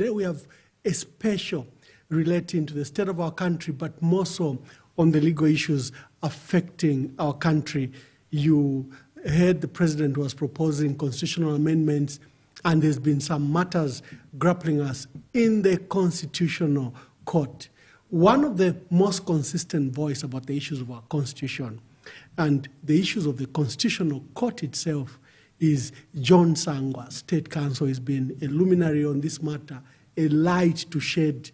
Today we have a special relating to the state of our country, but more so on the legal issues affecting our country. You heard the president was proposing constitutional amendments, and there's been some matters grappling us in the Constitutional Court. One of the most consistent voice about the issues of our Constitution and the issues of the Constitutional Court itself is John Sangwa, State Counsel. Has been a luminary on this matter, a light to shed,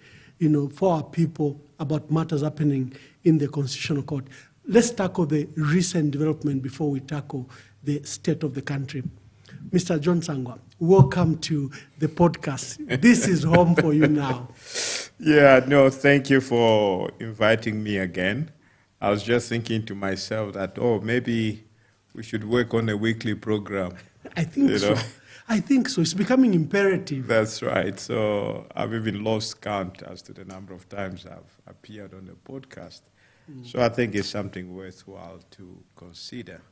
for our people about matters happening in the Constitutional Court. Let's tackle the recent development before we tackle the state of the country. Mr. John Sangwa, welcome to the podcast. This is home for you now. Yeah, no, thank you for inviting me again. I was just thinking to myself that, maybe we should work on a weekly program. I think so. I think so. It's becoming imperative. That's right. So I've even lost count as to the number of times I've appeared on the podcast. So I think it's something worthwhile to consider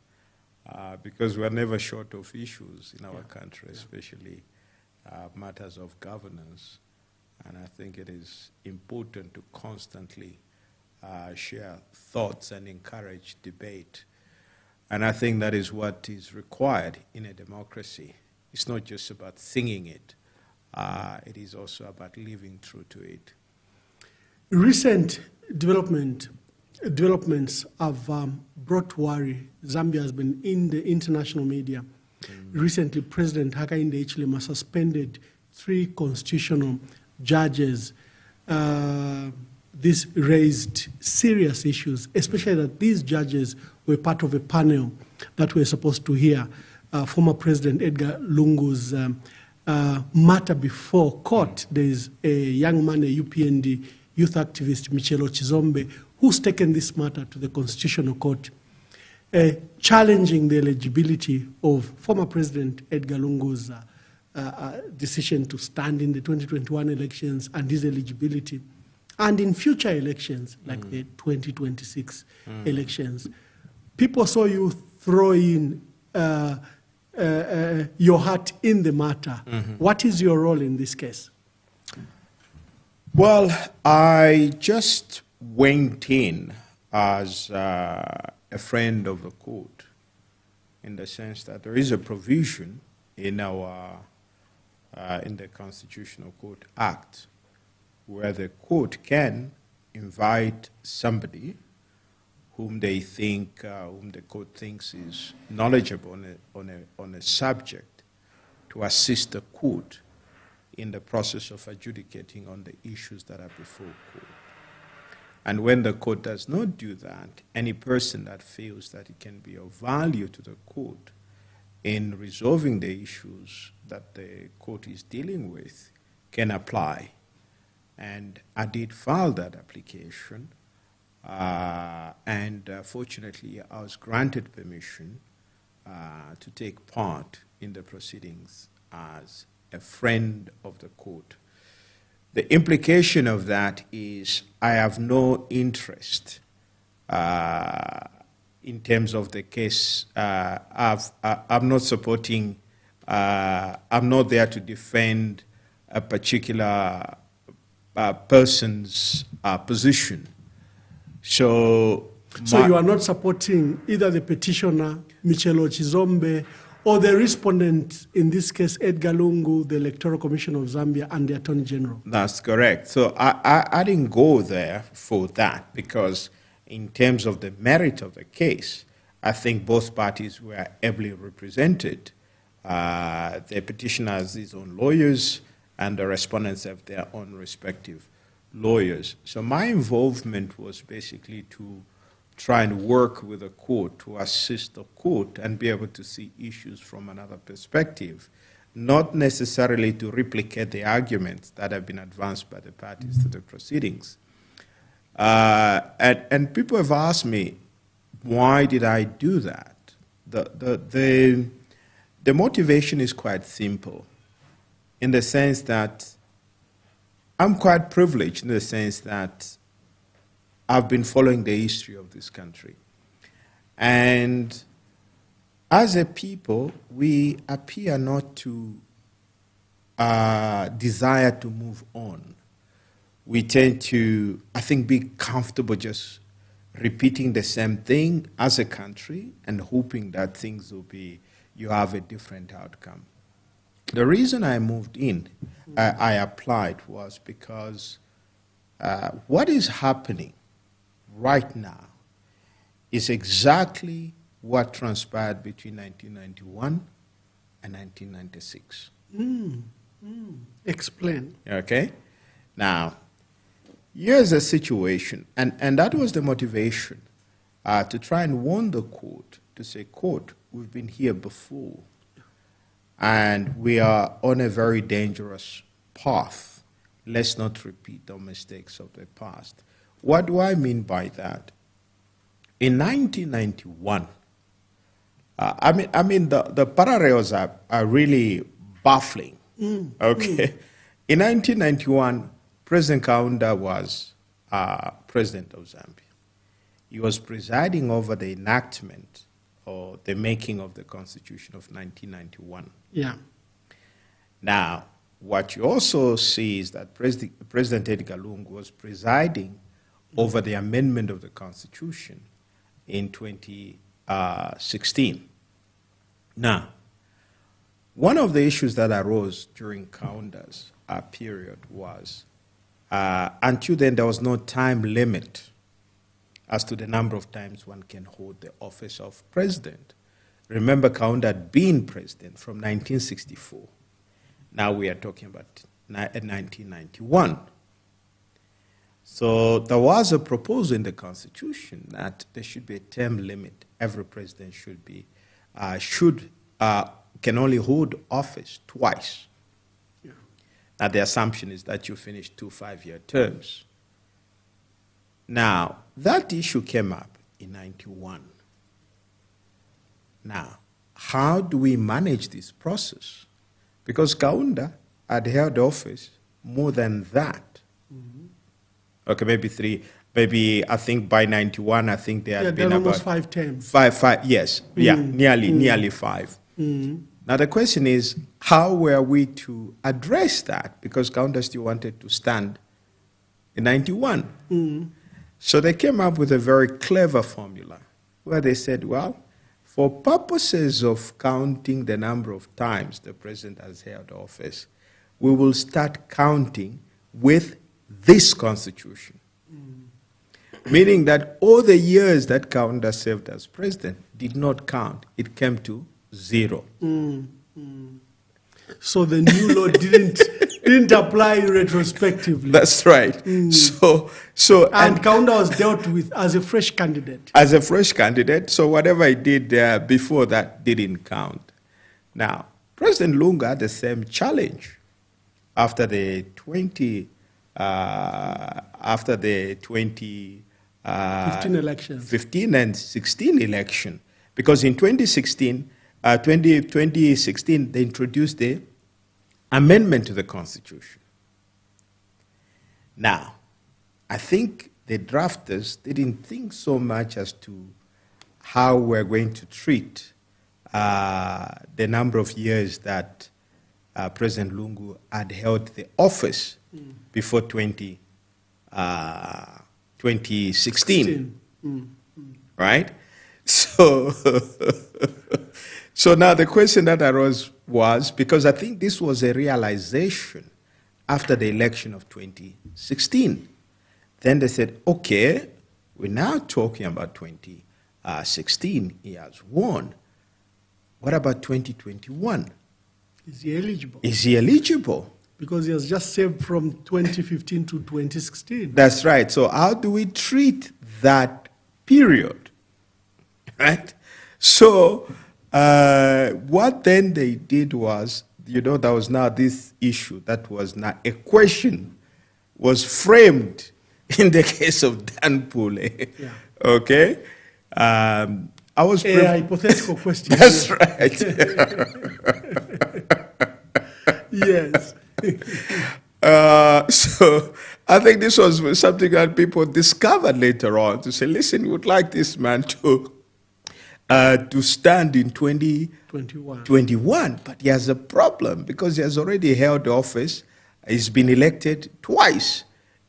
because we're never short of issues in our country, especially matters of governance. And I think it is important to constantly share thoughts and encourage debate. And I think that is what is required in a democracy. It's not just about singing it. It is also about living true to it. Recent developments have brought worry. Zambia has been in the international media. Recently, President Hakainde Hichilema suspended 3 constitutional judges. This raised serious issues, especially that these judges were part of a panel that were supposed to hear former President Edgar Lungu's matter before court. There is a young man, a UPND youth activist, Michelo Chizombe, who's taken this matter to the Constitutional Court, challenging the eligibility of former President Edgar Lungu's decision to stand in the 2021 elections and his eligibility, and in future elections, like the 2026 elections. People saw you throw in your heart in the matter. What is your role in this case? Well, I just went in as a friend of the court, in the sense that there is a provision in our in the Constitutional Court Act where the court can invite somebody whom they think, whom the court thinks is knowledgeable on a subject, to assist the court in the process of adjudicating on the issues that are before court. And when the court does not do that, any person that feels that it can be of value to the court in resolving the issues that the court is dealing with can apply. And I did file that application. Fortunately, I was granted permission to take part in the proceedings as a friend of the court. The implication of that is I have no interest in terms of the case. I'm not supporting, I'm not there to defend a particular person's position. So you are not supporting either the petitioner, Michelo Chizombe, or the respondent, in this case, Edgar Lungu, the Electoral Commission of Zambia, and the Attorney General? That's correct. So I didn't go there for that because in terms of the merit of the case, I think both parties were ably represented. The petitioner has his own lawyers, and the respondents have their own respective lawyers. So my involvement was basically to try and work with the court to assist the court and be able to see issues from another perspective, not necessarily to replicate the arguments that have been advanced by the parties to the proceedings. And people have asked me, why did I do that? The motivation is quite simple, in the sense that I'm quite privileged in the sense that I've been following the history of this country. And as a people, we appear not to desire to move on. We tend to, I think, be comfortable just repeating the same thing as a country and hoping that things will be, you have a different outcome. The reason I moved in, I applied, was because what is happening right now is exactly what transpired between 1991 and 1996. Explain. Okay? Now, here's the situation, and that was the motivation to try and warn the court, to say, court, we've been here before, and we are on a very dangerous path. Let's not repeat the mistakes of the past. What do I mean by that? In 1991, the parallels are really baffling. Okay? In 1991, President Kaunda was president of Zambia. He was presiding over the enactment or the making of the Constitution of 1991. Yeah. Now, what you also see is that President Edgar Lungu was presiding over the amendment of the Constitution in 2016. Now, one of the issues that arose during Kaunda's period was, until then, there was no time limit as to the number of times one can hold the office of president. Remember, Kaunda had been president from 1964. Now we are talking about 1991. So there was a proposal in the Constitution that there should be a term limit. Every president should be, can only hold office twice. Yeah. Now the assumption is that you finish 2 5-year terms. Now, that issue came up in 91. Now, how do we manage this process? Because Kaunda had held office more than that. Okay, maybe 3, maybe I think by 91, I think there had been almost about 5 terms. Five, yes, yeah, nearly 5. Now the question is, how were we to address that? Because Kaunda still wanted to stand in 91. So they came up with a very clever formula where they said, well, for purposes of counting the number of times the president has held office, we will start counting with this Constitution. Meaning that all the years that Kaunda served as president did not count. It came to 0. So the new law didn't apply retrospectively. That's right. And Kaunda was dealt with as a fresh candidate. As a fresh candidate, so whatever he did before that didn't count. Now, President Lungu had the same challenge after the 2015 elections. 15 and 16 election, because in 2016, they introduced the amendment to the Constitution. Now, I think the drafters didn't think so much as to how we're going to treat the number of years that President Lungu had held the office before 2016. Right? So, so now the question that arose was, because I think this was a realization after the election of 2016. Then they said, okay, we're now talking about 2016. He has won. What about 2021? Is he eligible? Is he eligible? Because he has just served from 2015 to 2016. That's right. So how do we treat that period? Right? So what then they did was, there was now this issue that was now a question was framed in the case of Dan Pule. Yeah. Okay? I was a hypothetical question. That's right. Yes. So I think this was something that people discovered later on to say, listen, we would like this man to to stand in 2021. But he has a problem because he has already held office. He's been elected twice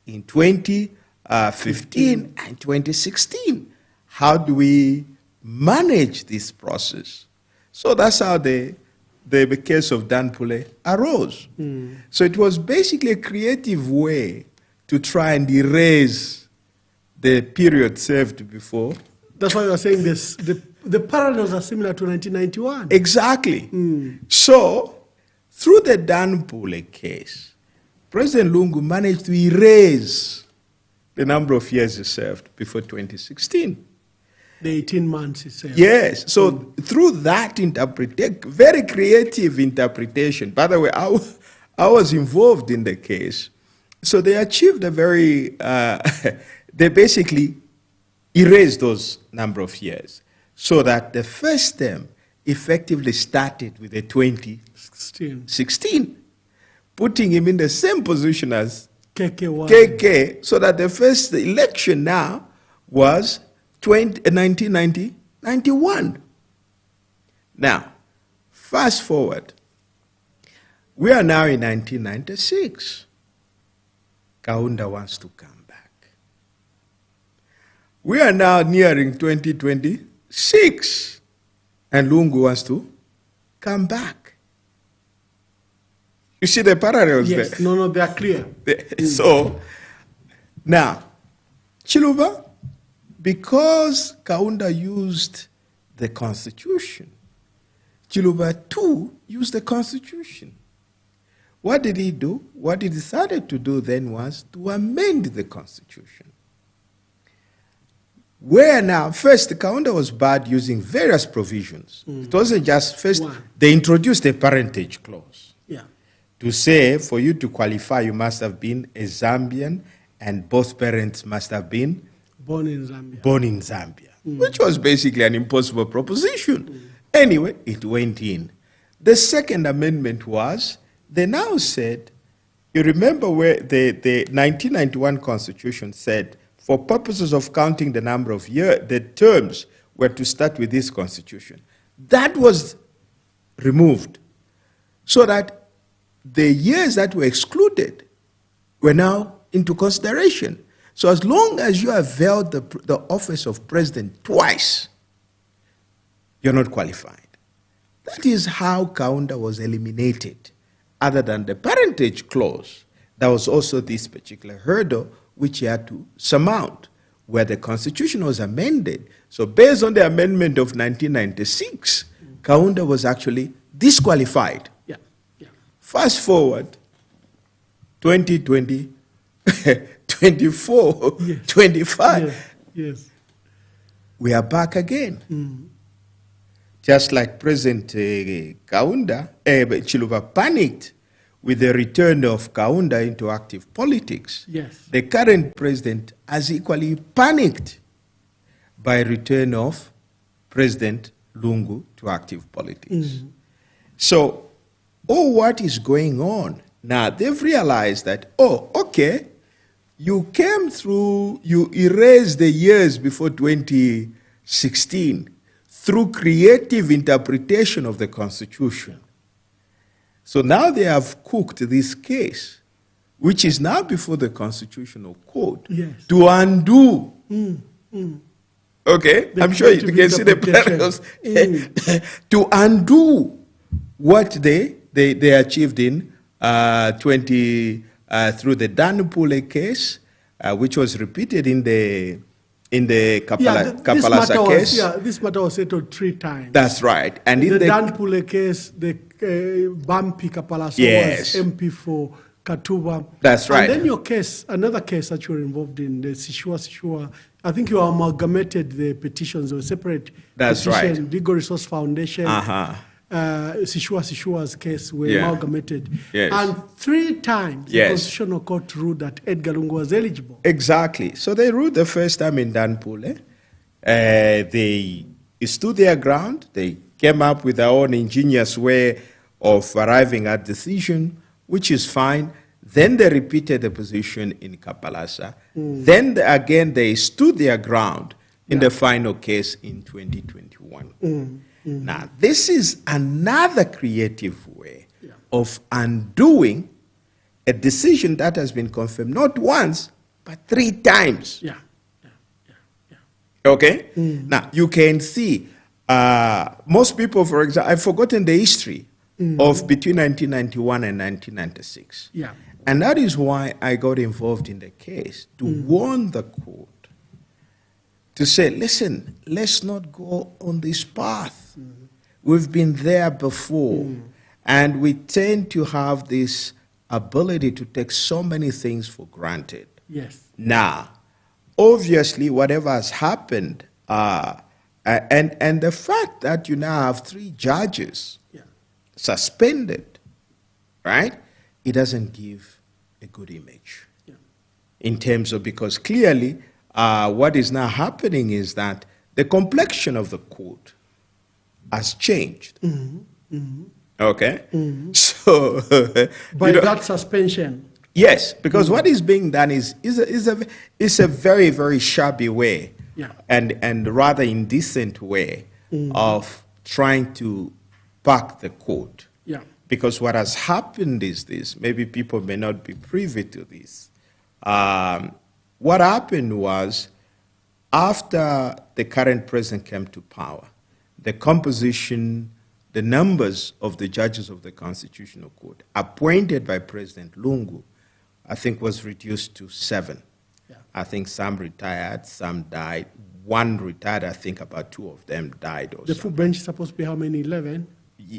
in 2015 and 2016. How do we manage this process? So that's how the case of Danpule arose. So it was basically a creative way to try and erase the period served before. That's why you are saying this. The parallels are similar to 1991. Exactly. So, through the Danpule case, President Lungu managed to erase the number of years he served before 2016. The 18 months he served. Yes. So, through that interpretation, very creative interpretation, by the way, I was involved in the case. So, they achieved a very, they basically erased those number of years, so that the first term effectively started with the 2016, putting him in the same position as KK, so that the first election now was 1991. Now, fast forward, we are now in 1996. Kaunda wants to come back. We are now nearing 2026, and Lungu wants to come back. You see the parallels there? Yes, no, they are clear. So, now, Chiluba, because Kaunda used the Constitution, Chiluba too used the Constitution. What did he do? What he decided to do then was to amend the Constitution. Where now, first, Kaunda was barred using various provisions. It wasn't just, first, they introduced a parentage clause. Yeah. To say, for you to qualify, you must have been a Zambian, and both parents must have been born in Zambia. Which was basically an impossible proposition. Anyway, it went in. The second amendment was, they now said, you remember where the 1991 Constitution said, for purposes of counting the number of years, the terms were to start with this Constitution. That was removed, so that the years that were excluded were now into consideration. So as long as you have held the office of president twice, you're not qualified. That is how Kaunda was eliminated. Other than the parentage clause, there was also this particular hurdle which he had to surmount, where the Constitution was amended. So based on the amendment of 1996, Kaunda was actually disqualified. Yeah. Fast forward, 2020, 24, 25. Yes. We are back again. Just like President Kaunda, Chiluba panicked with the return of Kaunda into active politics. Yes. The current president has equally panicked by return of President Lungu to active politics. So, what is going on? Now, they've realized that, okay, you came through, you erased the years before 2016 through creative interpretation of the Constitution. So now they have cooked this case, which is now before the Constitutional Court, to undo. Okay, I'm sure you can see the parallels. To undo what they achieved in through the Danpule case, which was repeated in the Kapalasa case. This matter was settled 3 times. That's right. And in the Danpule case, the Bumpy Kapalasa was MP for Katuba. That's right. And then your case, another case that you were involved in, the Sishua, I think you amalgamated the petitions, or separate That's petition, right. Legal Resource Foundation, Sishua's case were amalgamated. And 3 times the Constitutional Court ruled that Edgar Lungu was eligible. Exactly. So they ruled the first time in Danpule. They stood their ground. They came up with their own ingenious way of arriving at decision, which is fine. Then they repeated the position in Kapalasa. Then again they stood their ground in the final case in 2021. Now, this is another creative way of undoing a decision that has been confirmed not once, but 3 times. Okay? Now, you can see, most people, for example, I've forgotten the history of between 1991 and 1996. And that is why I got involved in the case, to warn the court, to say, listen, let's not go on this path. We've been there before. And we tend to have this ability to take so many things for granted. Now, obviously, whatever has happened, and the fact that you now have 3 judges suspended, right? It doesn't give a good image in terms of, because clearly what is now happening is that the complexion of the court has changed. Okay? So, by that suspension. Yes, because what is being done is a very, very shabby way and rather indecent way of trying to pack the court. Because what has happened is this, maybe people may not be privy to this. What happened was, after the current president came to power, the composition, the numbers of the judges of the Constitutional Court appointed by President Lungu, I think, was reduced to 7. I think some retired, some died. 1 retired, I think about 2 of them died also. The full bench is supposed to be how many, 11?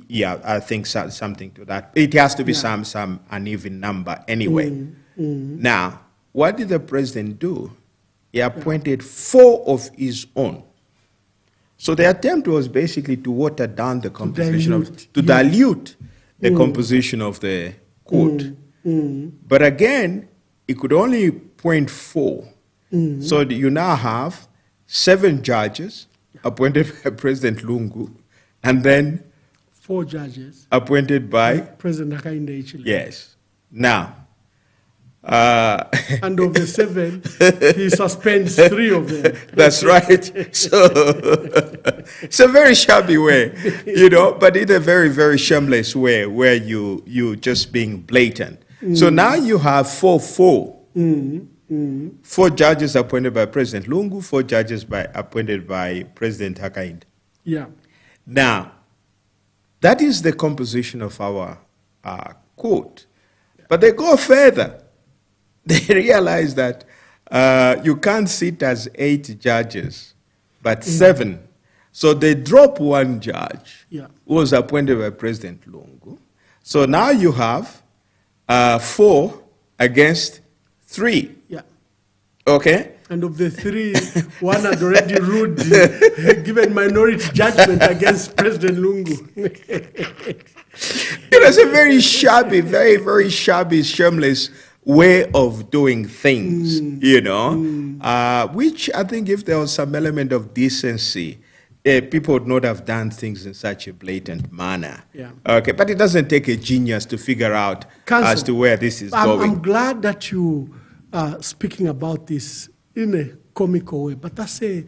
Yeah, I think something to that. It has to be some uneven number anyway. Now, what did the president do? He appointed 4 of his own. So the attempt was basically to water down the composition dilute the composition of the court. But again, he could only appoint 4. So you now have 7 judges appointed by President Lungu, and then 4 judges appointed by President Hakainde. Yes. Now, and of the 7, he suspends 3 of them. That's right. So it's a very shabby way, but in a very, very shameless way, where you just being blatant. So now you have 4 judges appointed by President Lungu, 4 judges appointed by President Hakainde. Now, that is the composition of our court. But they go further. They realize that you can't sit as 8 judges, but 7. So they drop 1 judge who was appointed by President Lungu. So now you have 4 against 3. Okay? And of the 3, 1 had already ruled, given minority judgment against President Lungu. It was a very shabby, very, very shabby, shameless way of doing things, which I think if there was some element of decency, people would not have done things in such a blatant manner. Okay, but it doesn't take a genius to figure out as to where this is going. I'm glad that you are speaking about this in a comical way, but that's a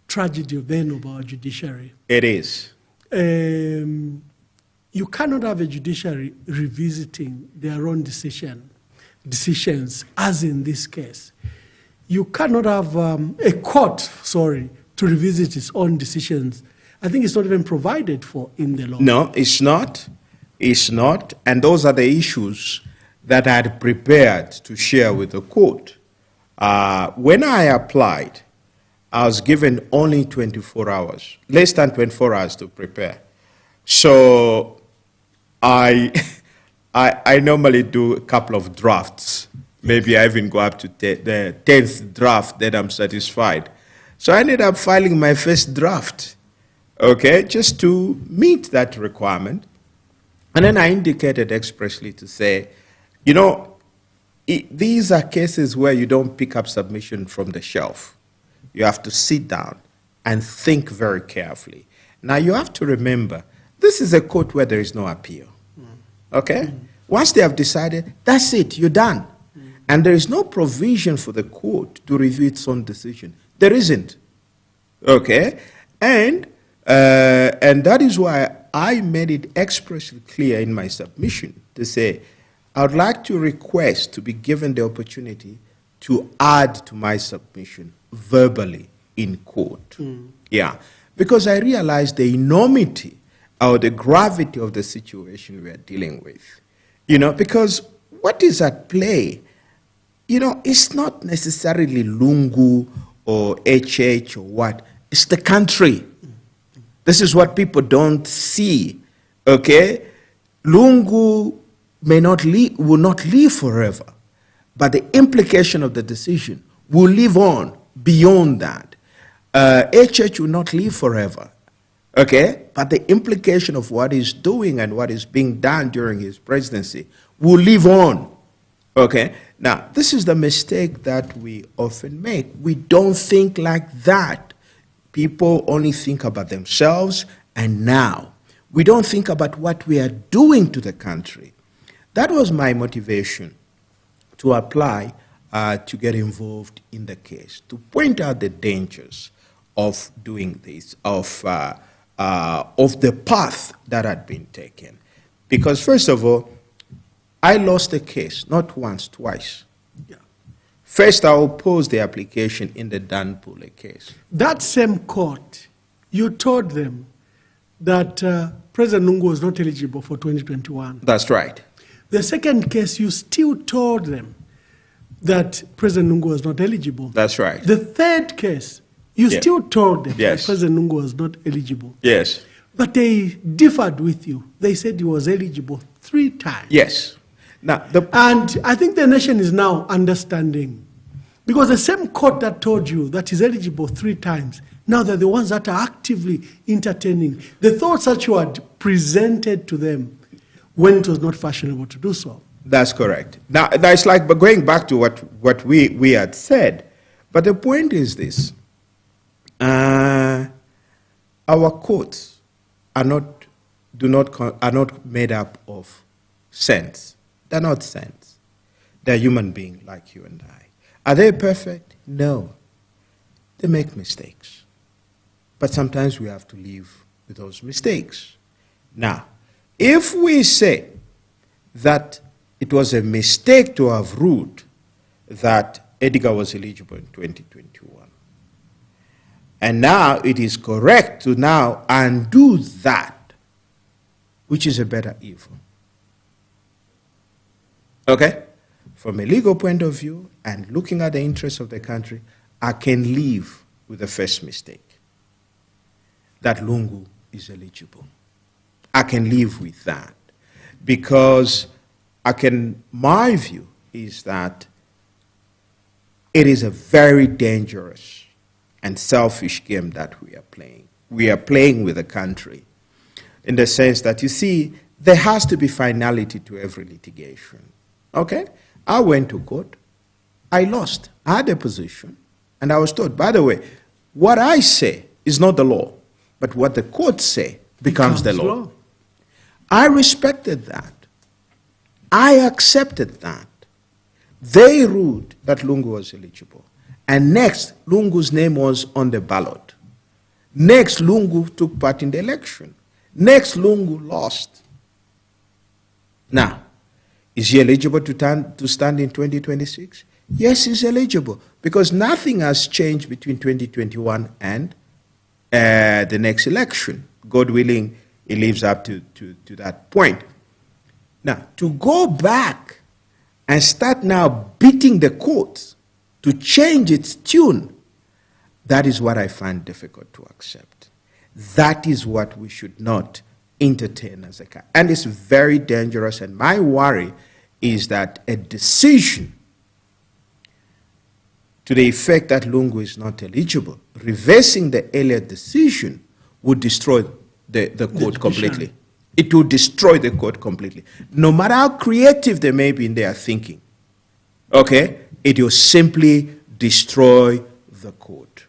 tragedy then of our judiciary. It is. You cannot have a judiciary revisiting their own decisions, as in this case. You cannot have a court, to revisit its own decisions. I think it's not even provided for in the law. No, it's not. It's not. And those are the issues that I had prepared to share with the court. When I applied, I was given only 24 hours, less than 24 hours to prepare. So I normally do a couple of drafts. Maybe I even go up to the 10th draft that I'm satisfied. So I ended up filing my first draft, okay, just to meet that requirement. And then I indicated expressly to say, these are cases where you don't pick up submission from the shelf. You have to sit down and think very carefully. Now, you have to remember, this is a court where there is no appeal, okay? Once they have decided, that's it, you're done. And there is no provision for the court to review its own decision. There isn't, Okay? And that is why I made it expressly clear in my submission to say, I would like to request to be given the opportunity to add to my submission verbally in court. Yeah. Because I realized the enormity or the gravity of the situation we are dealing with. You know, because what is at play, you know, it's not necessarily Lungu or HH or what. It's the country. This is what people don't see, okay? Lungu will not live forever, but the implication of the decision will live on beyond that. HH will not live forever, okay? But the implication of what he's doing and what is being done during his presidency will live on, okay? Now, this is the mistake that we often make. We don't think like that. People only think about themselves and now. We don't think about what we are doing to the country. That was my motivation to apply to get involved in the case, to point out the dangers of doing this, of the path that had been taken. Because first of all, I lost the case, not once, twice. Yeah. First, I opposed the application in the Dan Pule case. That same court, you told them that President Lungu was not eligible for 2021. That's right. The second case, you still told them that President Lungu was not eligible. That's right. The third case, you still told them that President Lungu was not eligible. Yes. But they differed with you. They said he was eligible 3 times. Yes. Now, and I think the nation is now understanding, because the same court that told you that he's eligible 3 times, now they're the ones that are actively entertaining the thoughts that you had presented to them when it was not fashionable to do so. That's correct. Now, it's like going back to what we had said. But the point is this. Our courts are not made up of saints. They're not saints. They're human beings like you and I. Are they perfect? No. They make mistakes. But sometimes we have to live with those mistakes. Now, if we say that it was a mistake to have ruled that Edgar was eligible in 2021, and now it is correct to now undo that, which is a better evil. Okay? From a legal point of view and looking at the interests of the country, I can live with the first mistake, that Lungu is eligible. I can live with that because my view is that it is a very dangerous and selfish game that we are playing. We are playing with the country in the sense that, you see, there has to be finality to every litigation. Okay? I went to court. I lost. I had a position. And I was told, by the way, what I say is not the law, but what the courts say becomes the law. I respected that. I accepted that. They ruled that Lungu was eligible. And next, Lungu's name was on the ballot. Next, Lungu took part in the election. Next, Lungu lost. Now, is he eligible to stand in 2026? Yes, he's eligible, because nothing has changed between 2021 and the next election. God willing, he lives up to that point. Now, to go back and start now beating the courts to change its tune, that is what I find difficult to accept. That is what we should not entertain as a country. And it's very dangerous, and my worry is that a decision to the effect that Lungu is not eligible, reversing the earlier decision, would destroy the court completely. It will destroy the court completely. No matter how creative they may be in their thinking, okay, it will simply destroy the court.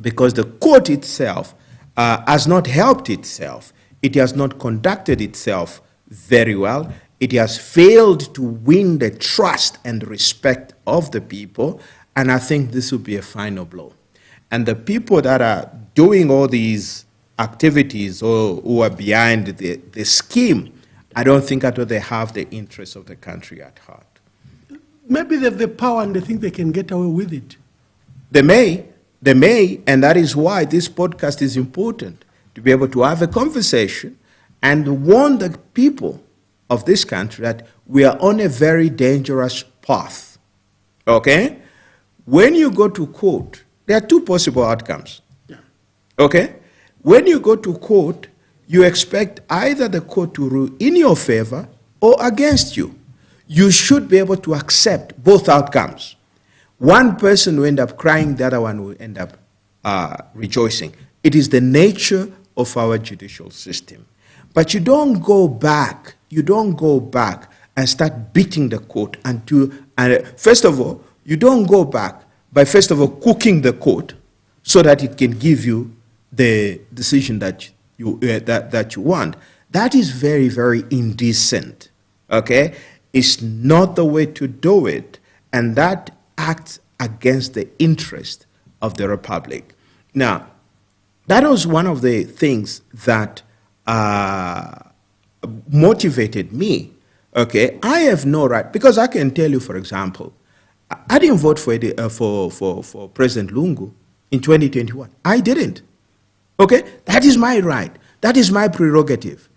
Because the court itself has not helped itself. It has not conducted itself very well. It has failed to win the trust and respect of the people, and I think this will be a final blow. And the people that are doing all these activities or who are behind the scheme, I don't think at all they have the interests of the country at heart. Maybe they have the power and they think they can get away with it. They may, and that is why this podcast is important, to be able to have a conversation and warn the people of this country that we are on a very dangerous path. Okay? When you go to court, there are two possible outcomes. Yeah. Okay? When you go to court, you expect either the court to rule in your favor or against you. You should be able to accept both outcomes. One person will end up crying, the other one will end up rejoicing. It is the nature of our judicial system. But you don't go back and start beating the court first of all, you don't go back by first of all cooking the court so that it can give you the decision that you want. That is very, very indecent. Okay? It's not the way to do it, and that acts against the interest of the republic. Now, that was one of the things that motivated me. Okay, I have no right, because I can tell you, for example, I didn't vote for President Lungu in 2021. I didn't. Okay, that is my right. That is my prerogative.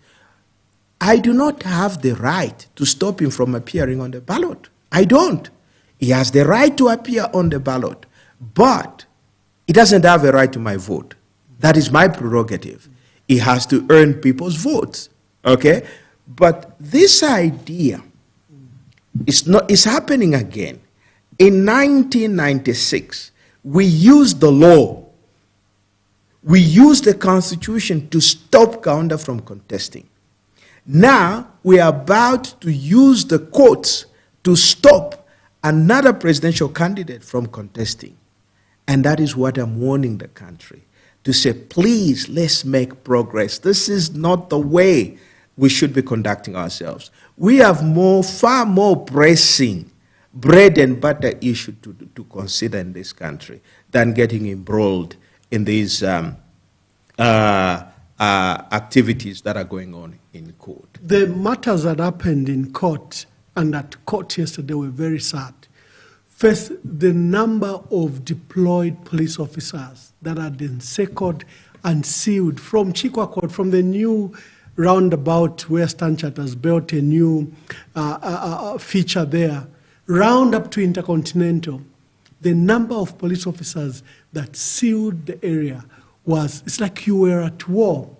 I do not have the right to stop him from appearing on the ballot. I don't. He has the right to appear on the ballot, but he doesn't have a right to my vote. That is my prerogative. He has to earn people's votes. Okay? But this idea is happening again. In 1996, we used the law. We used the Constitution to stop Kaunda from contesting. Now, we are about to use the courts to stop another presidential candidate from contesting. And that is what I'm warning the country, to say, please, let's make progress. This is not the way we should be conducting ourselves. We have far more pressing bread and butter issue to consider in this country than getting embroiled in these activities that are going on in court. The matters that happened in court and at court yesterday were very sad. First, the number of deployed police officers that had been seconded and sealed from Chikwa Court, from the new roundabout where Stanchat has built a new feature there, round up to Intercontinental. The number of police officers that sealed the area it's like you were at war.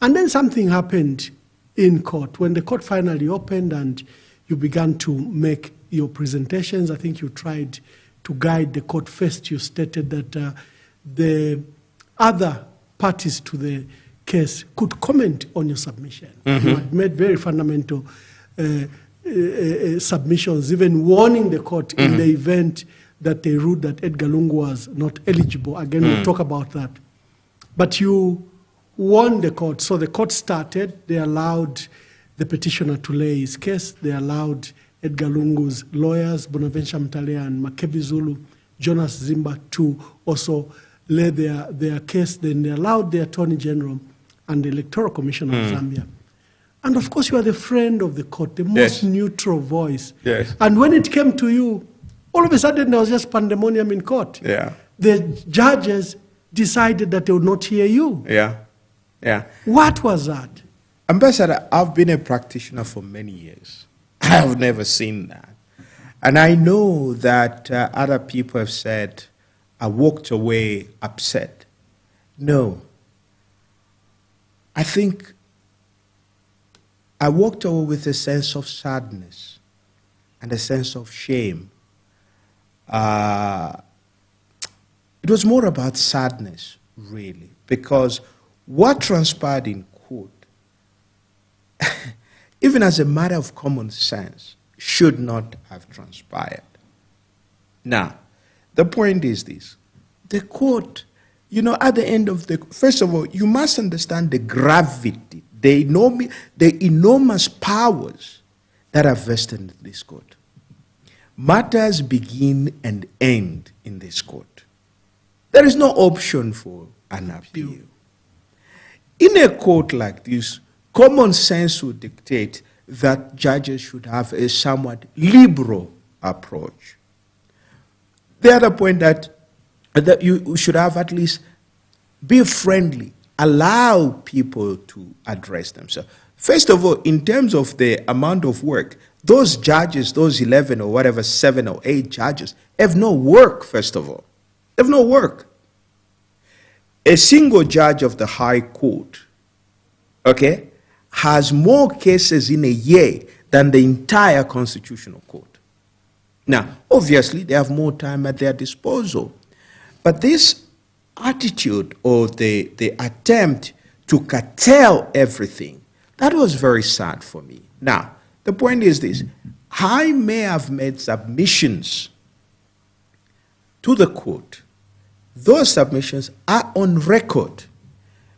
And then something happened in court. When the court finally opened and you began to make your presentations, I think you tried to guide the court. First, you stated that the other parties to the case could comment on your submission. Mm-hmm. You had made very fundamental submissions, even warning the court in the event that they ruled that Edgar Lungu was not eligible. Again, we'll talk about that. But you warned the court. So the court started. They allowed the petitioner to lay his case. They allowed Edgar Lungu's lawyers, Bonaventure Mtalea and Makebi Zulu, Jonas Zimba, to also lay their case. Then they allowed the Attorney General and the Electoral Commission of Zambia. And of course, you are the friend of the court, the most neutral voice. Yes. And when it came to you, all of a sudden there was just pandemonium in court. Yeah. The judges decided that they would not hear you. Yeah. Yeah. What was that? Ambassador, I've been a practitioner for many years. I've never seen that. And I know that other people have said, I walked away upset. No. I think I walked away with a sense of sadness and a sense of shame. It was more about sadness, really, because what transpired in court, even as a matter of common sense, should not have transpired. Now, the point is this. The court, at the end of first of all, you must understand the gravity, the enormous powers that are vested in this court. Matters begin and end in this court. There is no option for an appeal. In a court like this, common sense would dictate that judges should have a somewhat liberal approach. The other point that you should have at least be friendly, allow people to address themselves. First of all, in terms of the amount of work, those judges, those 11 or whatever, 7 or 8 judges, have no work, first of all. They have no work. A single judge of the High Court, okay, has more cases in a year than the entire Constitutional Court. Now, obviously, they have more time at their disposal. But this attitude or the attempt to curtail everything, that was very sad for me. Now, the point is this. I may have made submissions to the court. Those submissions are on record,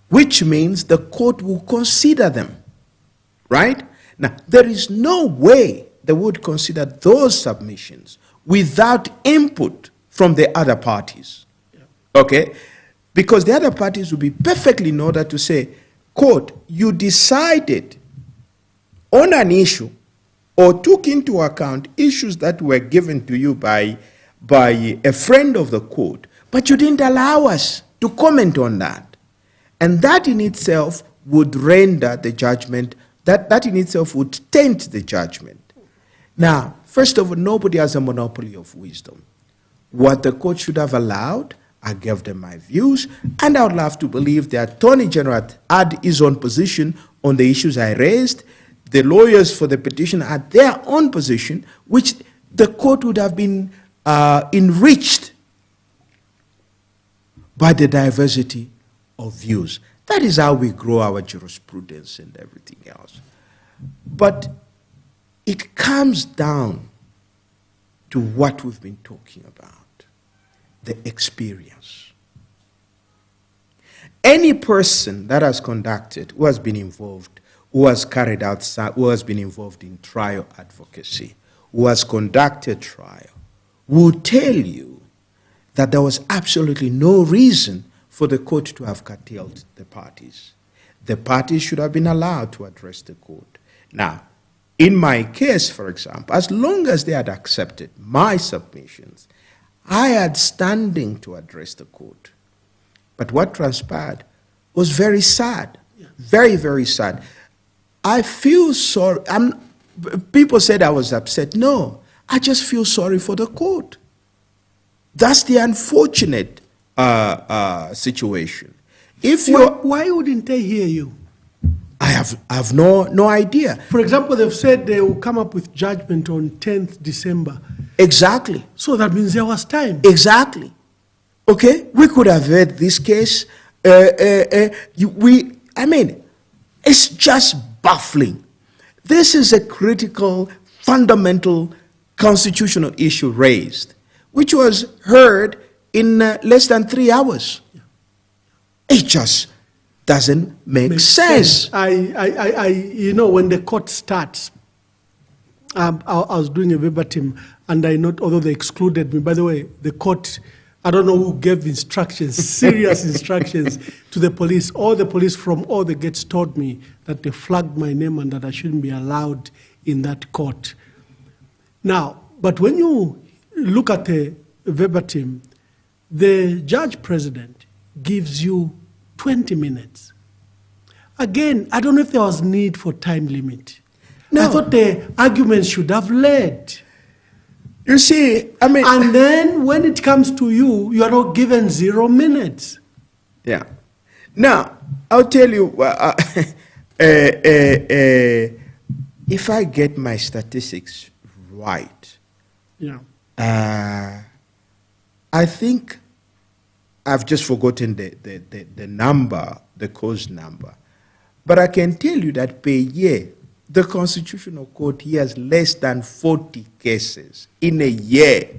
which means the court will consider them, right? Now, there is no way they would consider those submissions without input from the other parties, okay? Because the other parties will be perfectly in order to say, court, you decided on an issue or took into account issues that were given to you by a friend of the court, but you didn't allow us to comment on that. And that in itself would render the judgment, that in itself would taint the judgment. Now, first of all, nobody has a monopoly of wisdom. What the court should have allowed, I gave them my views, and I would love to believe the Attorney General had his own position on the issues I raised. The lawyers for the petition had their own position, which the court would have been enriched by the diversity of views. That is how we grow our jurisprudence and everything else. But it comes down to what we've been talking about, the experience. Any person that has conducted, who has been involved, who has carried out, who has been involved in trial advocacy, who has conducted trial, will tell you that there was absolutely no reason for the court to have curtailed the parties. The parties should have been allowed to address the court. Now, in my case, for example, as long as they had accepted my submissions, I had standing to address the court. But what transpired was very sad, very, very sad. I feel sorry. People said I was upset. No, I just feel sorry for the court. That's the unfortunate situation. If you, why wouldn't they hear you? I have no idea. For example, they've said they will come up with judgment on 10th December. Exactly. So that means there was time. Exactly. Okay, we could have heard this case. I mean, it's just baffling. This is a critical, fundamental constitutional issue raised, which was heard in less than 3 hours. It just doesn't make sense. You know, when the court starts, I was doing a verbatim, and I note, although they excluded me, by the way, the court, I don't know who gave instructions, serious instructions to the police. All the police from all the gates told me that they flagged my name and that I shouldn't be allowed in that court. Now, but when you look at the verbatim, the judge president gives you 20 minutes. Again, I don't know if there was need for time limit. No. I thought the arguments should have led. You see, I mean... And then when it comes to you, you are not given 0 minutes. Yeah. Now, I'll tell you, if I get my statistics right, yeah, I think I've just forgotten the number, the cause number. But I can tell you that per year, the Constitutional Court hears less than 40 cases in a year.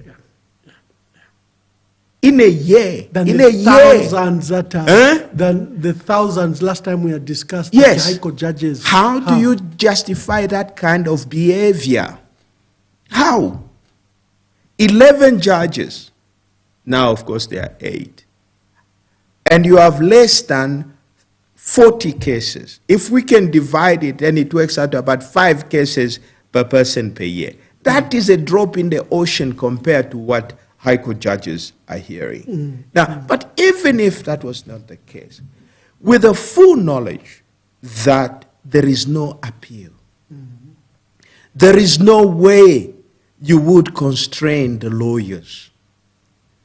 In a year. Than in the a year. Thousands that are, than the thousands last time we had discussed. Yes. The High Court judges. How do you justify that kind of behavior? How? 11 judges. Now, of course, there are 8. and you have less than 40 cases, if we can divide it, then it works out to about 5 cases per person per year. That is a drop in the ocean compared to what High Court judges are hearing. Now, but even if that was not the case, with the full knowledge that there is no appeal, there is no way you would constrain the lawyers.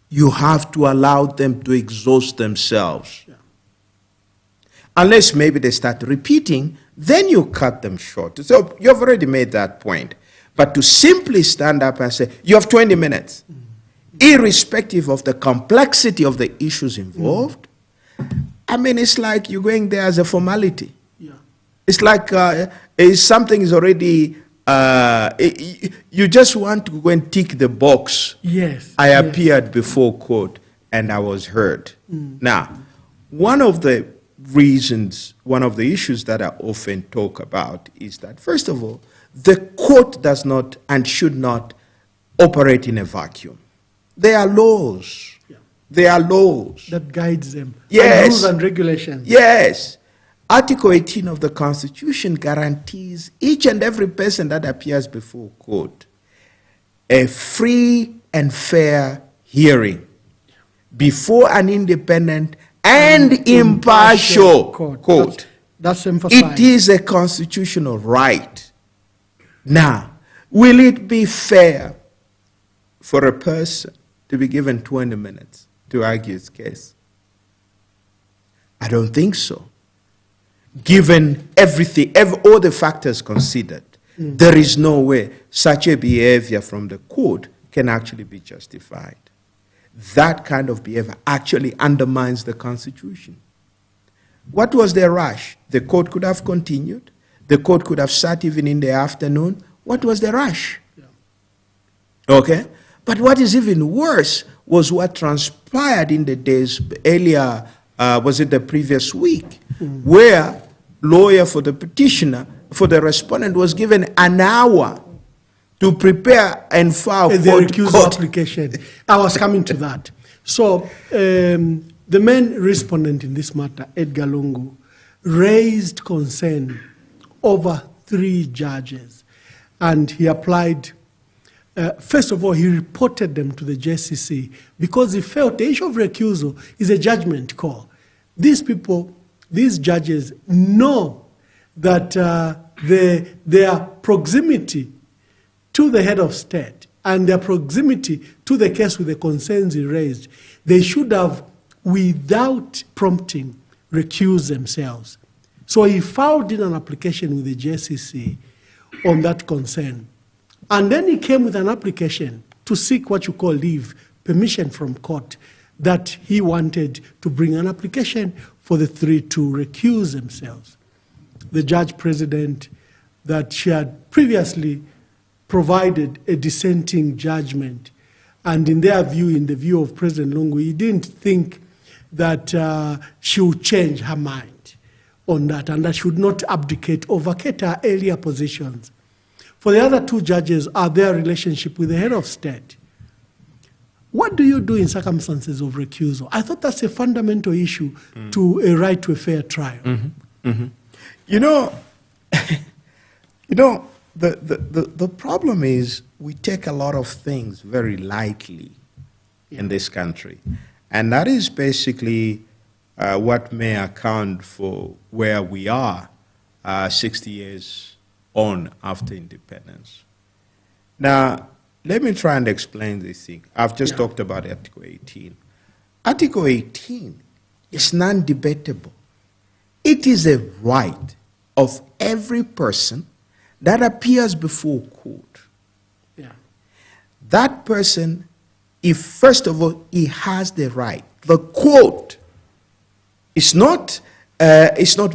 You have to allow them to exhaust themselves. Yeah. Unless maybe they start repeating, then you cut them short. So you've already made that point. But to simply stand up and say, you have 20 minutes, irrespective of the complexity of the issues involved, I mean, it's like you're going there as a formality. Yeah. It's like something is already, you just want to go and tick the box. Yes. I appeared before court and I was heard. Now, one of the reasons, one of the issues that I often talk about is that, first of all, the court does not and should not operate in a vacuum. There are laws. Yeah. There are laws. That guides them. Yes. And rules and regulations. Yes. Article 18 of the Constitution guarantees each and every person that appears before court a free and fair hearing before an independent and impartial court. That's emphasized. It is a constitutional right. Now, will it be fair for a person to be given 20 minutes to argue his case? I don't think so. Given everything, all the factors considered, there is no way such a behavior from the court can actually be justified. That kind of behavior actually undermines the Constitution. What was the rush? The court could have continued. The court could have sat even in the afternoon. What was the rush? Yeah. Okay? But what is even worse was what transpired in the days earlier, was it the previous week, where lawyer for the petitioner, for the respondent, was given an hour to prepare and file the recusal application. I was coming to that. So the main respondent in this matter, Edgar Lungu, raised concern over 3 judges, and he applied. First of all, he reported them to the JCC because he felt the issue of recusal is a judgment call. These people, these judges, know that their proximity to the head of state and their proximity to the case with the concerns he raised, they should have, without prompting, recused themselves. So he filed in an application with the JCC on that concern. And then he came with an application to seek what you call leave, permission from court, that he wanted to bring an application for the 3 to recuse themselves. The judge president, that she had previously provided a dissenting judgment, and in their view, in the view of President Lungu, he didn't think that she would change her mind on that, and that she would not abdicate or vacate her earlier positions. For the other 2 judges are their relationship with the head of state. What do you do in circumstances of recusal? I thought that's a fundamental issue to a right to a fair trial. You know, the problem is we take a lot of things very lightly in this country. And that is basically what may account for where we are 60 years on after independence. Now, let me try and explain this thing. I've just talked about Article 18. Article 18 is non-debatable. It is a right of every person that appears before court. Yeah. That person, if first of all, he has the right. The court, it's not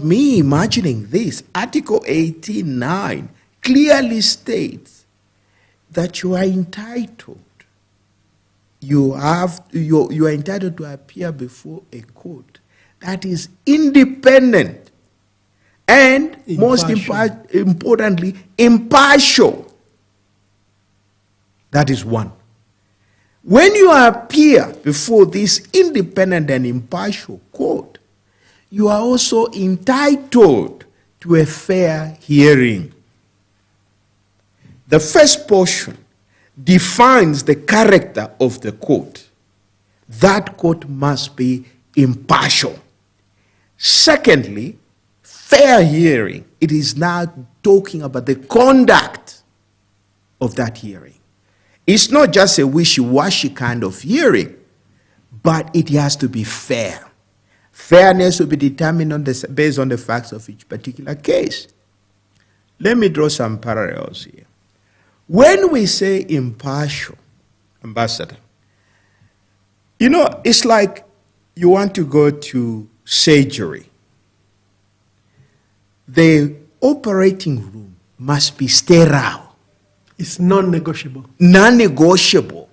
me imagining this. Article 18(9) clearly states that you are entitled. You are entitled to appear before a court that is independent and, most importantly, impartial. That is one. When you appear before this independent and impartial court, you are also entitled to a fair hearing. The first portion defines the character of the court. That court must be impartial. Secondly, fair hearing. It is now talking about the conduct of that hearing. It's not just a wishy-washy kind of hearing, but it has to be fair. Fairness will be determined based on the facts of each particular case. Let me draw some parallels here. When we say impartial, Ambassador, you know, it's like you want to go to surgery. The operating room must be sterile. It's non-negotiable. Non-negotiable.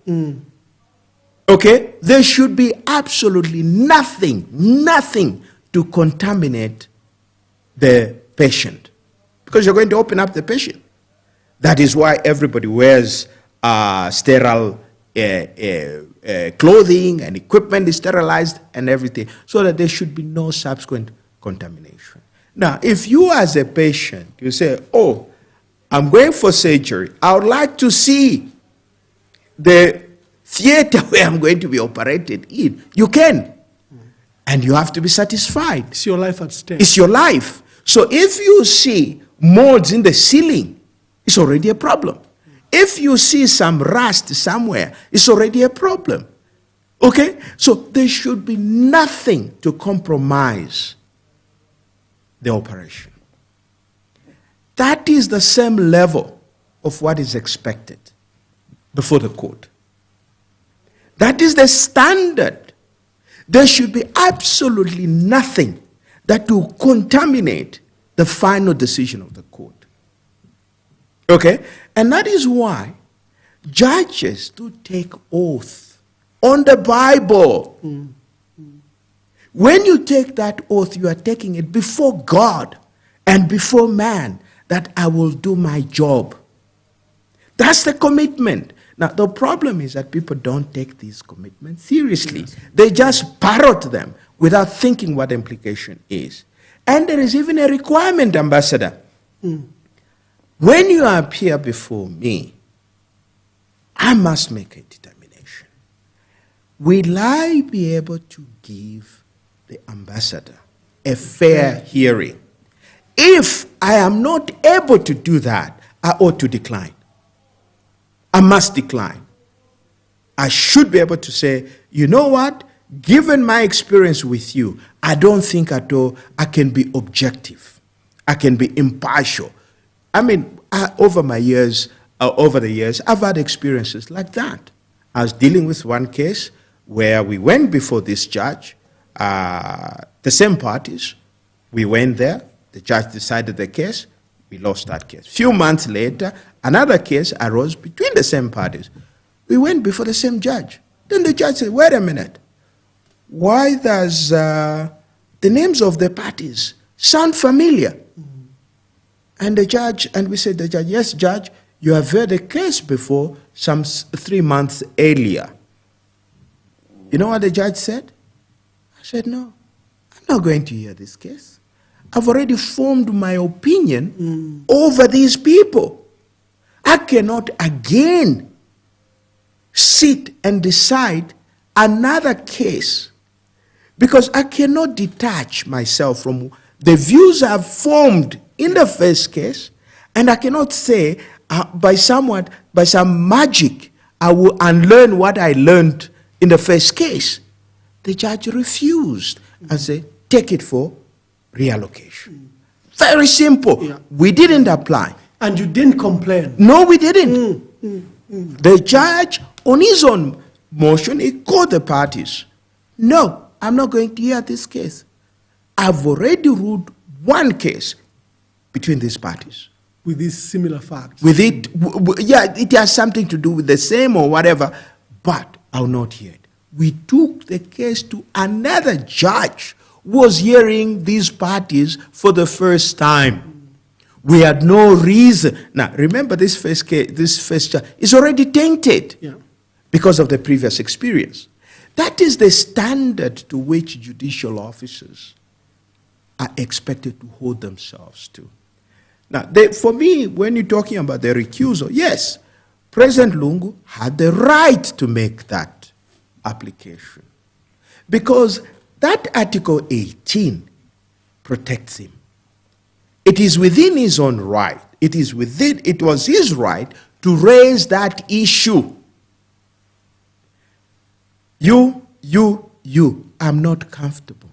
Okay? There should be absolutely nothing to contaminate the patient. Because you're going to open up the patient. That is why everybody wears sterile clothing and equipment is sterilized and everything, so that there should be no subsequent contamination. Now, if you as a patient, you say, oh, I'm going for surgery, I would like to see the theater where I'm going to be operated in. You can. And you have to be satisfied. It's your life at stake. It's your life. So if you see molds in the ceiling, it's already a problem. If you see some rust somewhere, it's already a problem. Okay? So there should be nothing to compromise the operation. That is the same level of what is expected before the court. That is the standard. There should be absolutely nothing that will contaminate the final decision of the court. Okay? And that is why judges do take oath on the Bible. When you take that oath, you are taking it before God and before man, that I will do my job. That's the commitment. Now, the problem is that people don't take these commitments seriously. They just parrot them without thinking what the implication is. And there is even a requirement, Ambassador. When you appear before me, I must make a determination. Will I be able to give the ambassador a fair hearing? If I am not able to do that, I ought to decline. I must decline. I should be able to say, you know what? Given my experience with you, I don't think at all I can be objective. I can be impartial. I mean, over the years, I've had experiences like that. I was dealing with one case where we went before this judge, the same parties. We went there. The judge decided the case. We lost that case. A few months later, another case arose between the same parties. We went before the same judge. Then the judge said, wait a minute. Why does the names of the parties sound familiar? And the judge, and we said to the judge, yes, judge, you have heard a case before some 3 months earlier. You know what the judge said? I said, no, I'm not going to hear this case. I've already formed my opinion over these people. I cannot again sit and decide another case because I cannot detach myself from the views I've formed in the first case, and I cannot say by some magic I will unlearn what I learned in the first case. The judge refused and said, take it for reallocation. Very simple. Yeah. We didn't apply. And you didn't complain? No, we didn't. The judge, on his own motion, he called the parties. No, I'm not going to hear this case. I've already ruled one case between these parties. With these similar facts? With it, yeah, it has something to do with the same or whatever, but I'll not hear it. We took the case to another judge who was hearing these parties for the first time. We had no reason. Now, remember this first case, this first judge is already tainted. Yeah. because of the previous experience. That is the standard to which judicial officers are expected to hold themselves to. Now, for me, when you're talking about the recusal, yes, President Lungu had the right to make that application because that Article 18 protects him. It is within his own right. It was his right to raise that issue. I'm not comfortable.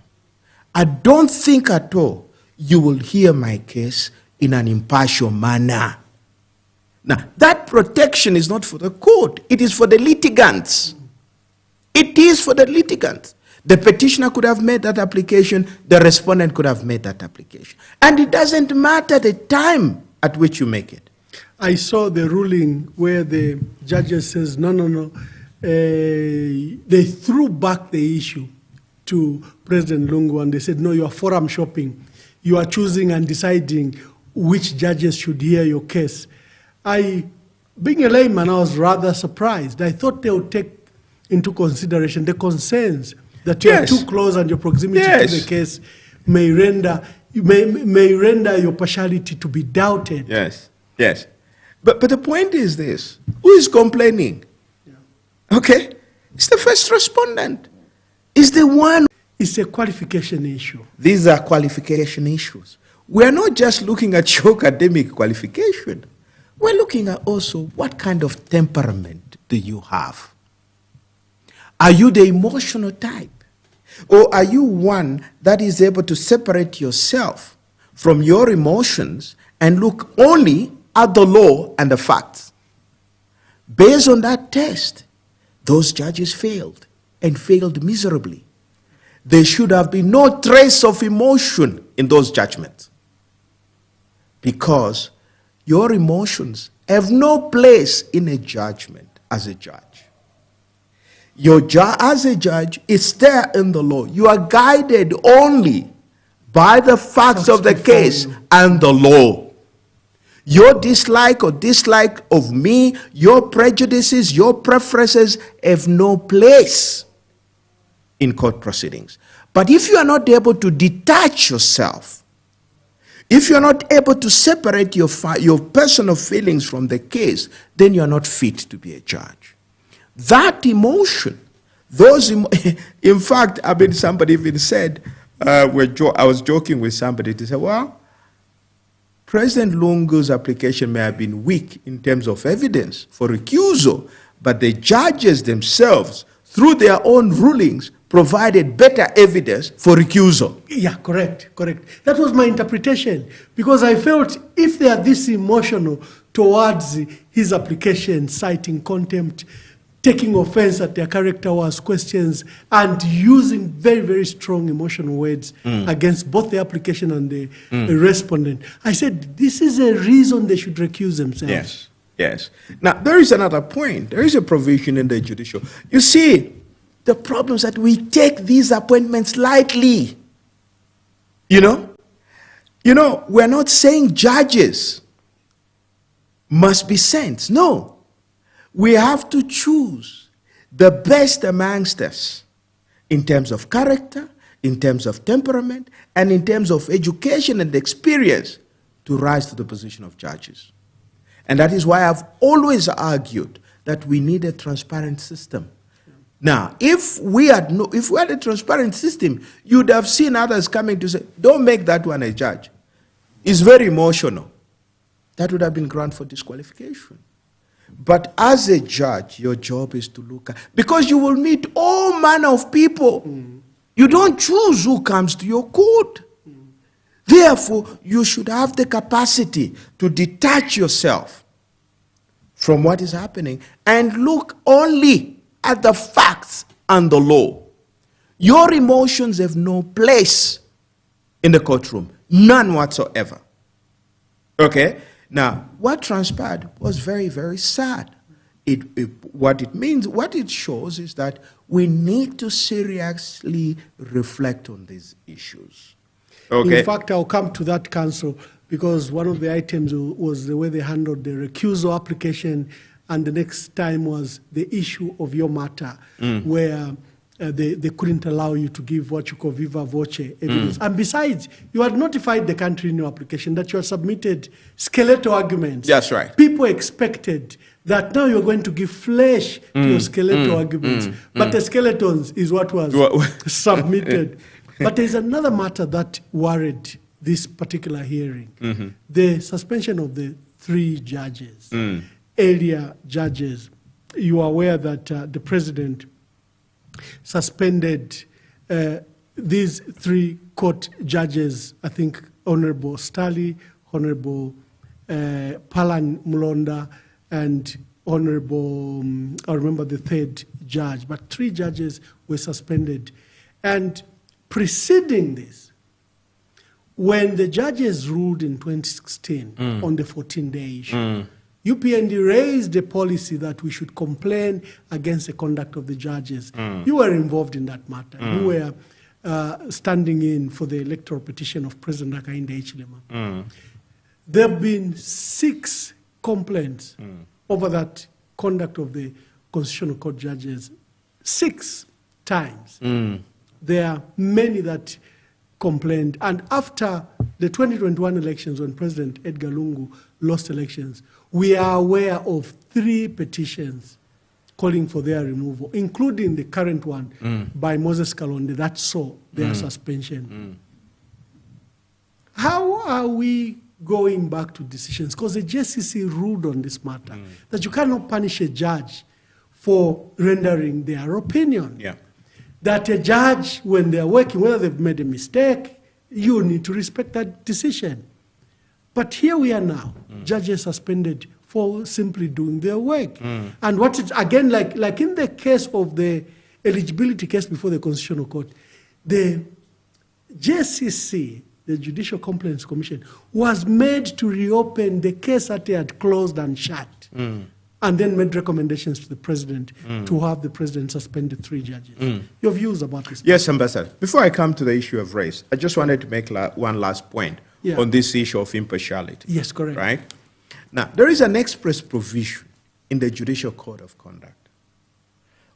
I don't think at all you will hear my case in an impartial manner. Now, that protection is not for the court. It is for the litigants. It is for the litigants. The petitioner could have made that application. The respondent could have made that application. And it doesn't matter the time at which you make it. I saw the ruling where the judges says, no. They threw back the issue to President Lungu and they said, no, you are forum shopping. You are choosing and deciding which judges should hear your case. Being a layman, I was rather surprised. I thought they would take into consideration the concerns that you are too close and your proximity to the case may render your partiality to be doubted. Yes. But the point is this. Who is complaining? Okay? It's the first respondent. It's the one. It's a qualification issue. These are qualification issues. We're not just looking at your academic qualification. We're looking at also what kind of temperament do you have? Are you the emotional type? Or are you one that is able to separate yourself from your emotions and look only at the law and the facts? Based on that test, those judges failed and failed miserably. There should have been no trace of emotion in those judgments because your emotions have no place in a judgment as a judge. As a judge, it's there in the law. You are guided only by the facts of the case and the law. Your dislike or dislike of me, your prejudices, your preferences have no place in court proceedings. But if you are not able to detach yourself, if you are not able to separate your personal feelings from the case, then you are not fit to be a judge. That emotion, in fact, somebody even said, I was joking with somebody to say, well, President Lungu's application may have been weak in terms of evidence for recusal, but the judges themselves, through their own rulings, provided better evidence for recusal. Yeah, correct. That was my interpretation, because I felt if they are this emotional towards his application, citing contempt, taking offense at their character was questions, and using very, very strong emotional words against both the application and the respondent, I said, this is a reason they should recuse themselves. Yes. Now, there is another point. There is a provision in the judicial. You see, the problem is that we take these appointments lightly. We're not saying judges must be saints. No. We have to choose the best amongst us in terms of character, in terms of temperament, and in terms of education and experience to rise to the position of judges. And that is why I've always argued that we need a transparent system. Now, if we had a transparent system, you'd have seen others coming to say, don't make that one a judge. It's very emotional. That would have been ground for disqualification. But as a judge, your job is to look at, because you will meet all manner of people. You don't choose who comes to your court. Therefore, you should have the capacity to detach yourself from what is happening and look only at the facts and the law. Your emotions have no place in the courtroom, none whatsoever. Okay? Now, what transpired was very, very sad. What it shows is that we need to seriously reflect on these issues. Okay. In fact, I'll come to that, Counsel, because one of the items was the way they handled the recusal application and the next time was the issue of your matter, where they couldn't allow you to give what you call viva voce evidence. And besides, you had notified the country in your application that you had submitted skeletal arguments. That's right. People expected that now you're going to give flesh to your skeletal arguments. But the skeletons is what was submitted. But there's another matter that worried this particular hearing. The suspension of the 3 judges, area judges. You are aware that the president suspended these 3 court judges, I think Honorable Stali, Honorable Palan Mulonda, and Honorable, I remember the 3rd judge, but 3 judges were suspended. And preceding this, when the judges ruled in 2016 on the 14-day issue, UPND raised a policy that we should complain against the conduct of the judges. You were involved in that matter. You were standing in for the electoral petition of President Hakainde Hichilema. There have been 6 complaints over that conduct of the Constitutional Court judges. 6 times. There are many that complained. And after the 2021 elections, when President Edgar Lungu lost elections, we are aware of 3 petitions calling for their removal, including the current one by Moses Kalonde that saw their suspension. How are we going back to decisions? Because the JCC ruled on this matter, that you cannot punish a judge for rendering their opinion. That a judge, when they're working, whether they've made a mistake, you need to respect that decision. But here we are now, judges suspended for simply doing their work. And what it's, again, like in the case of the eligibility case before the Constitutional Court, the JCC, the Judicial Complaints Commission, was made to reopen the case that they had closed and shut. And then made recommendations to the president to have the president suspend the 3 judges. Your views about this? Yes, Ambassador. Before I come to the issue of race, I just wanted to make one last point on this issue of impartiality. Yes, correct. Right? Now, there is an express provision in the Judicial Code of Conduct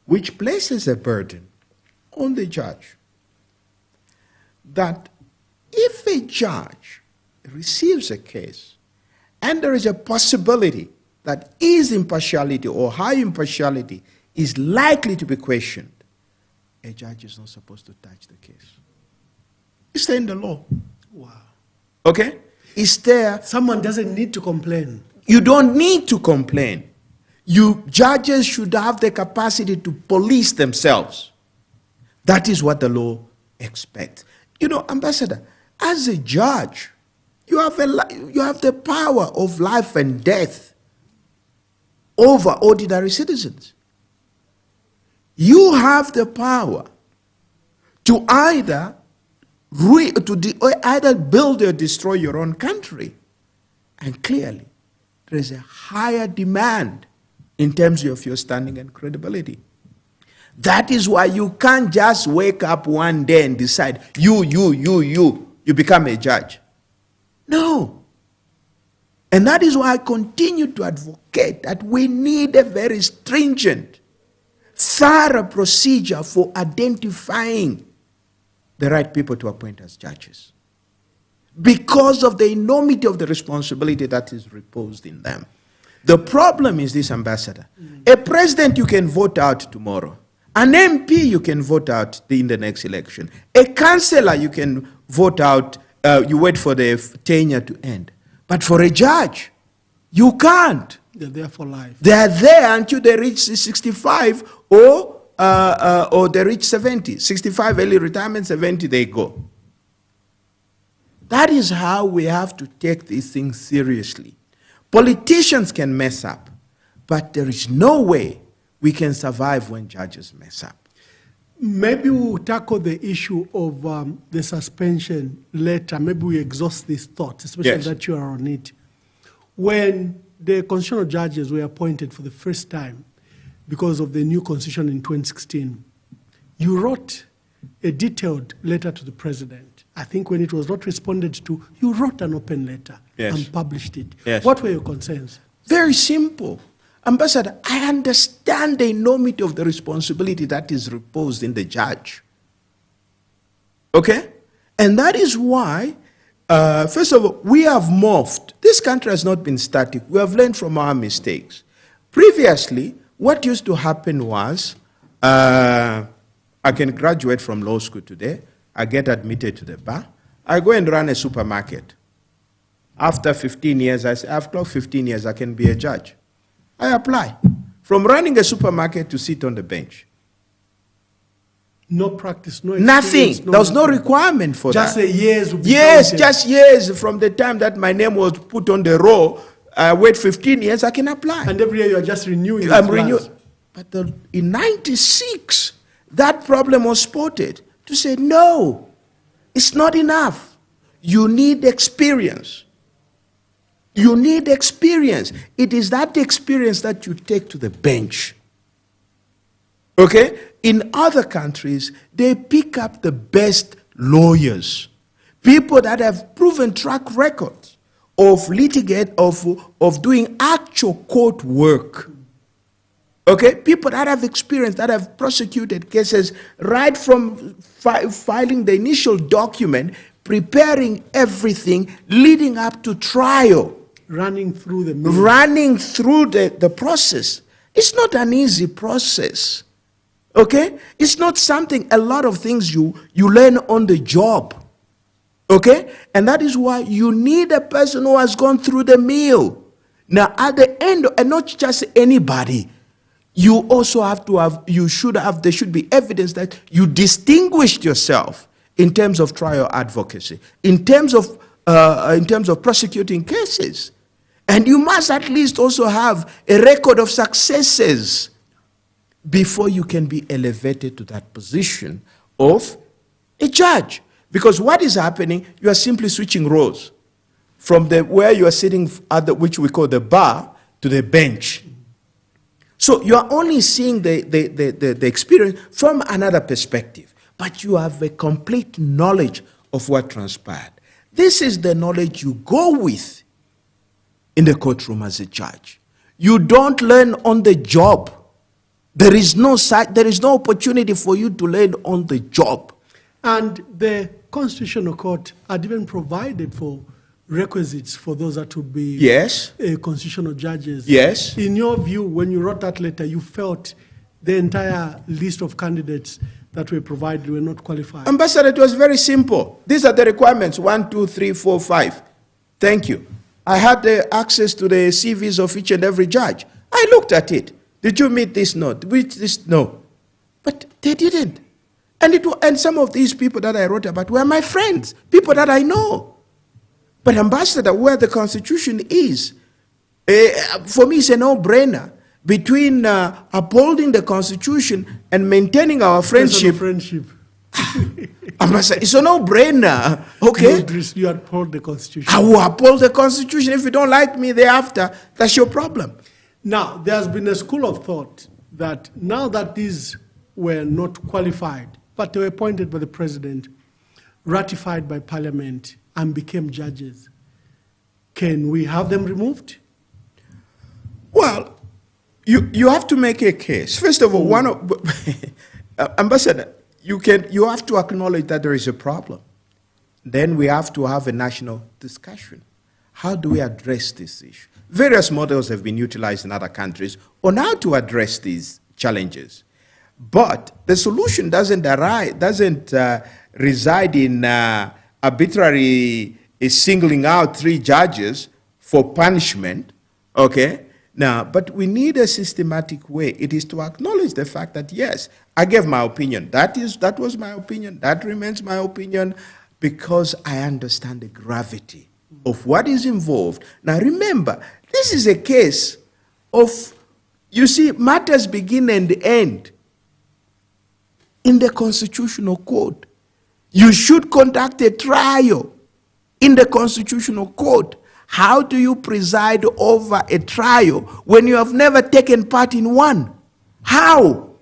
which places a burden on the judge that if a judge receives a case and there is a possibility that his impartiality or her impartiality is likely to be questioned, a judge is not supposed to touch the case. It's there in the law. Wow. Okay? It's there. Someone doesn't need to complain. You don't need to complain. Judges should have the capacity to police themselves. That is what the law expects. You know, Ambassador, as a judge, you have the power of life and death over ordinary citizens. You have the power to either build or destroy your own country. And clearly, there is a higher demand in terms of your standing and credibility. That is why you can't just wake up one day and decide, you become a judge. No. And that is why I continue to advocate that we need a very stringent, thorough procedure for identifying the right people to appoint as judges, because of the enormity of the responsibility that is reposed in them. The problem is this, Ambassador. A president you can vote out tomorrow. An MP you can vote out in the next election. A councillor you can vote out, you wait for the tenure to end. But for a judge, you can't. They're there for life. They are there until they reach 65 or they reach 70. 65 early retirement, 70 they go. That is how we have to take these things seriously. Politicians can mess up, but there is no way we can survive when judges mess up. Maybe we'll tackle the issue of the suspension later. Maybe we exhaust this thought, especially that you are on it. When the constitutional judges were appointed for the first time because of the new constitution in 2016, you wrote a detailed letter to the president. I think when it was not responded to, you wrote an open letter and published it. What were your concerns? Very simple. Ambassador, I understand the enormity of the responsibility that is reposed in the judge. Okay? And that is why, first of all, we have morphed. This country has not been static. We have learned from our mistakes. Previously, what used to happen was, I can graduate from law school today, I get admitted to the bar, I go and run a supermarket. After 15 years, I say, after 15 years, I can be a judge. I apply. From running a supermarket to sit on the bench. No practice, no nothing. experience. There was no requirement for just that. Just years. Yes, just years from the time that my name was put on the roll. I wait 15 years, I can apply. And every year you are just renewing. I'm renewing. But in 96, that problem was spotted. To say, no, it's not enough. You need experience. You need experience. It is that experience that you take to the bench. Okay? In other countries, they pick up the best lawyers, people that have proven track records of litigate, of doing actual court work. Okay? People that have experience, that have prosecuted cases right from filing the initial document, preparing everything, leading up to trial. Running through the process. It's not an easy process. Okay? It's not something, a lot of things you learn on the job. Okay? And that is why you need a person who has gone through the mill. Now, at the end, and not just anybody, you also have to have, there should be evidence that you distinguished yourself in terms of trial advocacy, in terms of prosecuting cases. And you must at least also have a record of successes before you can be elevated to that position of a judge. Because what is happening, you are simply switching roles from where you are sitting at which we call the bar to the bench. So you are only seeing the experience from another perspective, but you have a complete knowledge of what transpired. This is the knowledge you go with in the courtroom as a judge. You don't learn on the job. There is no opportunity for you to learn on the job. And the Constitutional Court had even provided for requisites for those that would be constitutional judges. Yes. In your view, when you wrote that letter, you felt the entire list of candidates that were provided were not qualified? Ambassador, it was very simple. These are the requirements, 1, 2, 3, 4, 5. Thank you. I had the access to the CVs of each and every judge. I looked at it. Did you meet this? No. Which this? No. But they didn't. And some of these people that I wrote about were my friends, people that I know. But Ambassador, where the Constitution is, for me it's a no-brainer. Between upholding the Constitution and maintaining our friendship. Ambassador, it's a no-brainer. Okay? You uphold the Constitution. I will uphold the Constitution. If you don't like me thereafter, that's your problem. Now, there's been a school of thought that now that these were not qualified, but they were appointed by the president, ratified by parliament, and became judges, can we have them removed? Well, you have to make a case. First of all, Ambassador, you have to acknowledge that there is a problem. Then we have to have a national discussion. How do we address this issue? Various models have been utilized in other countries on how to address these challenges. But the solution doesn't reside in arbitrary singling out 3 judges for punishment, okay? Now, but we need a systematic way. It is to acknowledge the fact that, yes, I gave my opinion. That was my opinion. That remains my opinion because I understand the gravity of what is involved. Now, remember, this is a case of, you see, matters begin and end in the Constitutional Court. You should conduct a trial in the Constitutional Court. How do you preside over a trial when you have never taken part in one? How?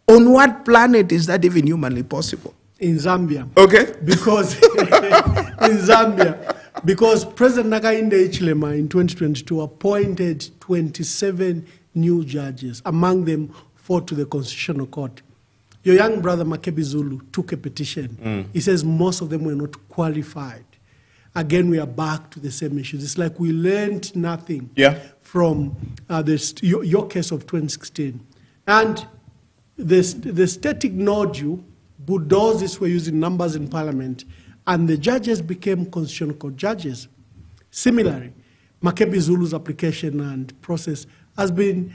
On what planet is that even humanly possible? In Zambia. Okay. Because in Zambia, because President Hakainde Hichilema in 2022 appointed 27 new judges. Among them, 4 to the Constitutional Court. Your young brother, Makebi Zulu, took a petition. He says most of them were not qualified. Again, we are back to the same issues. It's like we learned nothing from your case of 2016. And the state ignored you, bulldozed this way using numbers in parliament, and the judges became Constitutional Court judges. Similarly, Makebi Zulu's application and process has been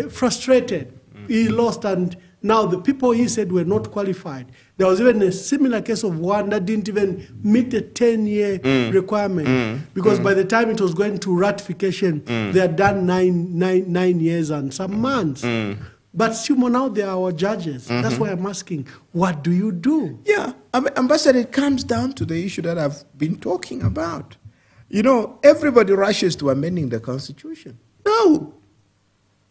frustrated. He lost, and now the people he said were not qualified. There was even a similar case of one that didn't even meet the 10-year requirement, because by the time it was going to ratification, they had done nine years and some months. But still, now they are our judges. That's why I'm asking, what do you do? Yeah, Ambassador, it comes down to the issue that I've been talking about. You know, everybody rushes to amending the Constitution. No.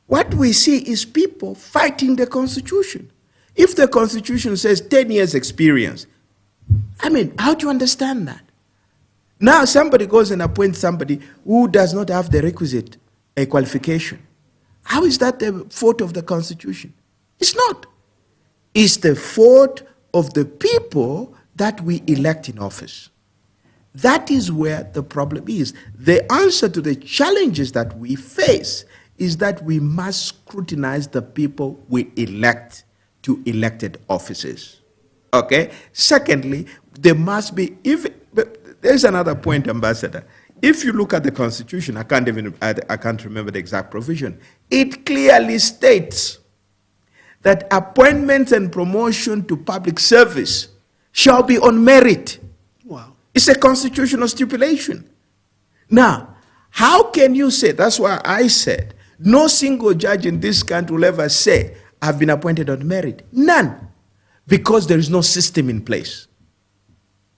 What we see is people fighting the Constitution. If the Constitution says 10 years experience, I mean, how do you understand that? Now somebody goes and appoints somebody who does not have the requisite qualification. How is that the fault of the Constitution? It's not. It's the fault of the people that we elect in office. That is where the problem is. The answer to the challenges that we face is that we must scrutinize the people we elect to elected offices. Okay? Secondly, there must be, there's another point, Ambassador. If you look at the Constitution, I can't remember the exact provision. It clearly states that appointments and promotion to public service shall be on merit. Wow. It's a constitutional stipulation. Now, how can you say, that's why I said, no single judge in this country will ever say, I've been appointed on merit. None. Because there is no system in place.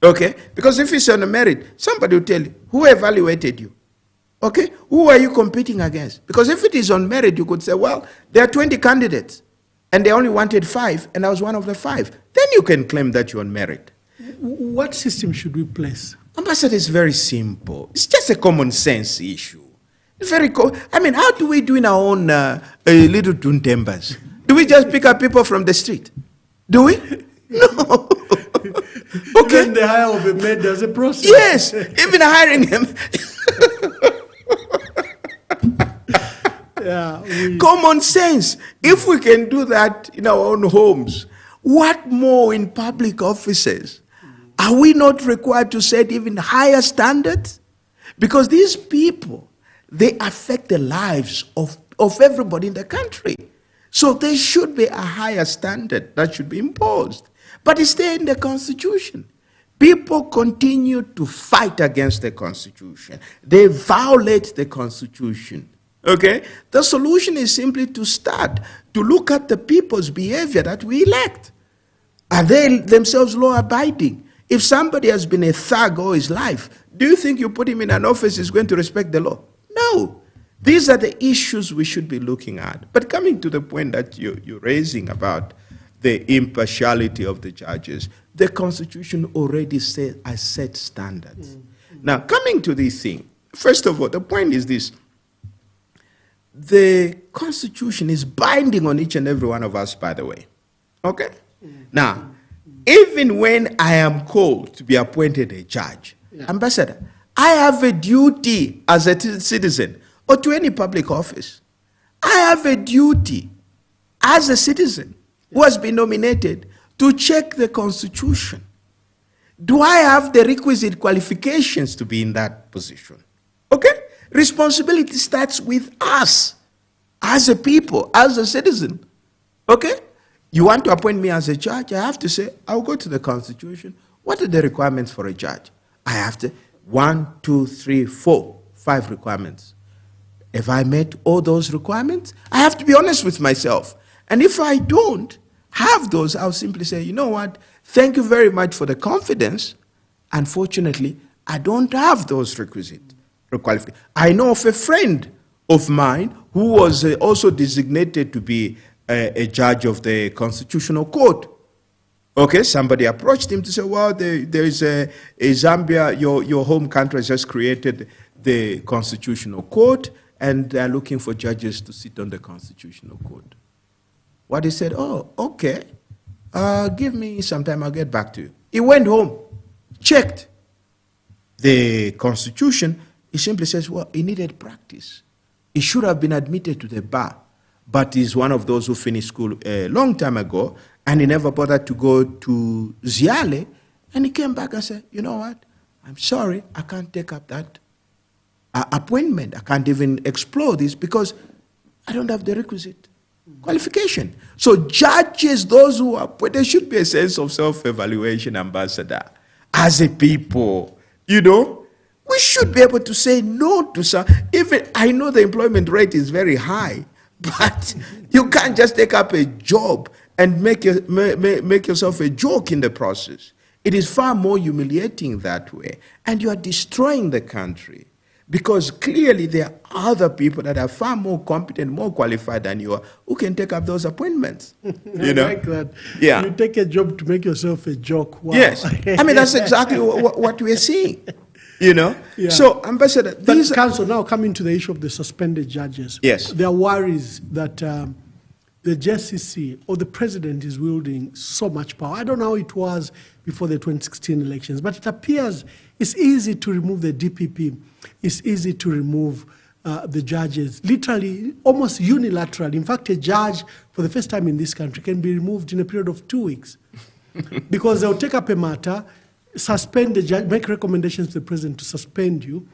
Okay? Because if it's on a merit, somebody will tell you, who evaluated you? Okay? Who are you competing against? Because if it is on merit, you could say, well, there are 20 candidates, and they only wanted 5, and I was one of the 5. Then you can claim that you're on merit. What system should we place? Ambassador, is very simple. It's just a common sense issue. It's very I mean, how do we do in our own little tuntembers? Do we just pick up people from the street? Do we? No. Okay. Even the hire of a maid, there's a process. Yes, even hiring him. Yeah, common sense. If we can do that in our own homes, what more in public offices? Are we not required to set even higher standards? Because these people, they affect the lives of everybody in the country. So there should be a higher standard that should be imposed. But it's there in the Constitution. People continue to fight against the Constitution. They violate the Constitution. Okay? The solution is simply to start to look at the people's behavior that we elect. Are they themselves law-abiding? If somebody has been a thug all his life, do you think you put him in an office, he's going to respect the law? No. These are the issues we should be looking at. But coming to the point that you're raising about the impartiality of the judges, the Constitution already has set standards. Now, coming to this thing, first of all, the point is this. The Constitution is binding on each and every one of us, by the way. Okay? Now, even when I am called to be appointed a judge, Ambassador, I have a duty as a citizen or to any public office. I have a duty as a citizen who has been nominated to check the Constitution. Do I have the requisite qualifications to be in that position? Okay? Responsibility starts with us as a people, as a citizen. Okay? You want to appoint me as a judge? I have to say, I'll go to the Constitution. What are the requirements for a judge? I have to, 1, 2, 3, 4, 5 requirements. Have I met all those requirements? I have to be honest with myself. And if I don't have those, I'll simply say, you know what? Thank you very much for the confidence. Unfortunately, I don't have those requisite qualifications. I know of a friend of mine who was also designated to be a judge of the Constitutional Court. Okay, somebody approached him to say, well, there is a Zambia, your home country has just created the Constitutional Court, and they're looking for judges to sit on the Constitutional Court. What he said, oh, okay, give me some time, I'll get back to you. He went home, checked the Constitution. He simply says, well, he needed practice. He should have been admitted to the bar, but he's one of those who finished school a long time ago, and he never bothered to go to Ziale, and he came back and said, you know what, I'm sorry, I can't take up that appointment. I can't even explore this because I don't have the requisite qualification. So judges, those who are, there should be a sense of self-evaluation, Ambassador. As a people, you know, we should be able to say no to some. Even I know the employment rate is very high, but you can't just take up a job and make yourself a joke in the process. It is far more humiliating that way, and you are destroying the country. Because clearly there are other people that are far more competent, more qualified than you are, who can take up those appointments. You know? I like that. Yeah. You take a job to make yourself a joke. Wow. Yes. I mean, that's exactly what we're seeing. You know? Yeah. So, Ambassador, but Council, now coming to the issue of the suspended judges. Yes. There are worries that the JCC or the president is wielding so much power. I don't know how it was before the 2016 elections, but it appears it's easy to remove the DPP. It's easy to remove the judges, literally, almost unilaterally. In fact, a judge, for the first time in this country, can be removed in a period of 2 weeks. Because they'll take up a matter, suspend the judge, make recommendations to the president to suspend you,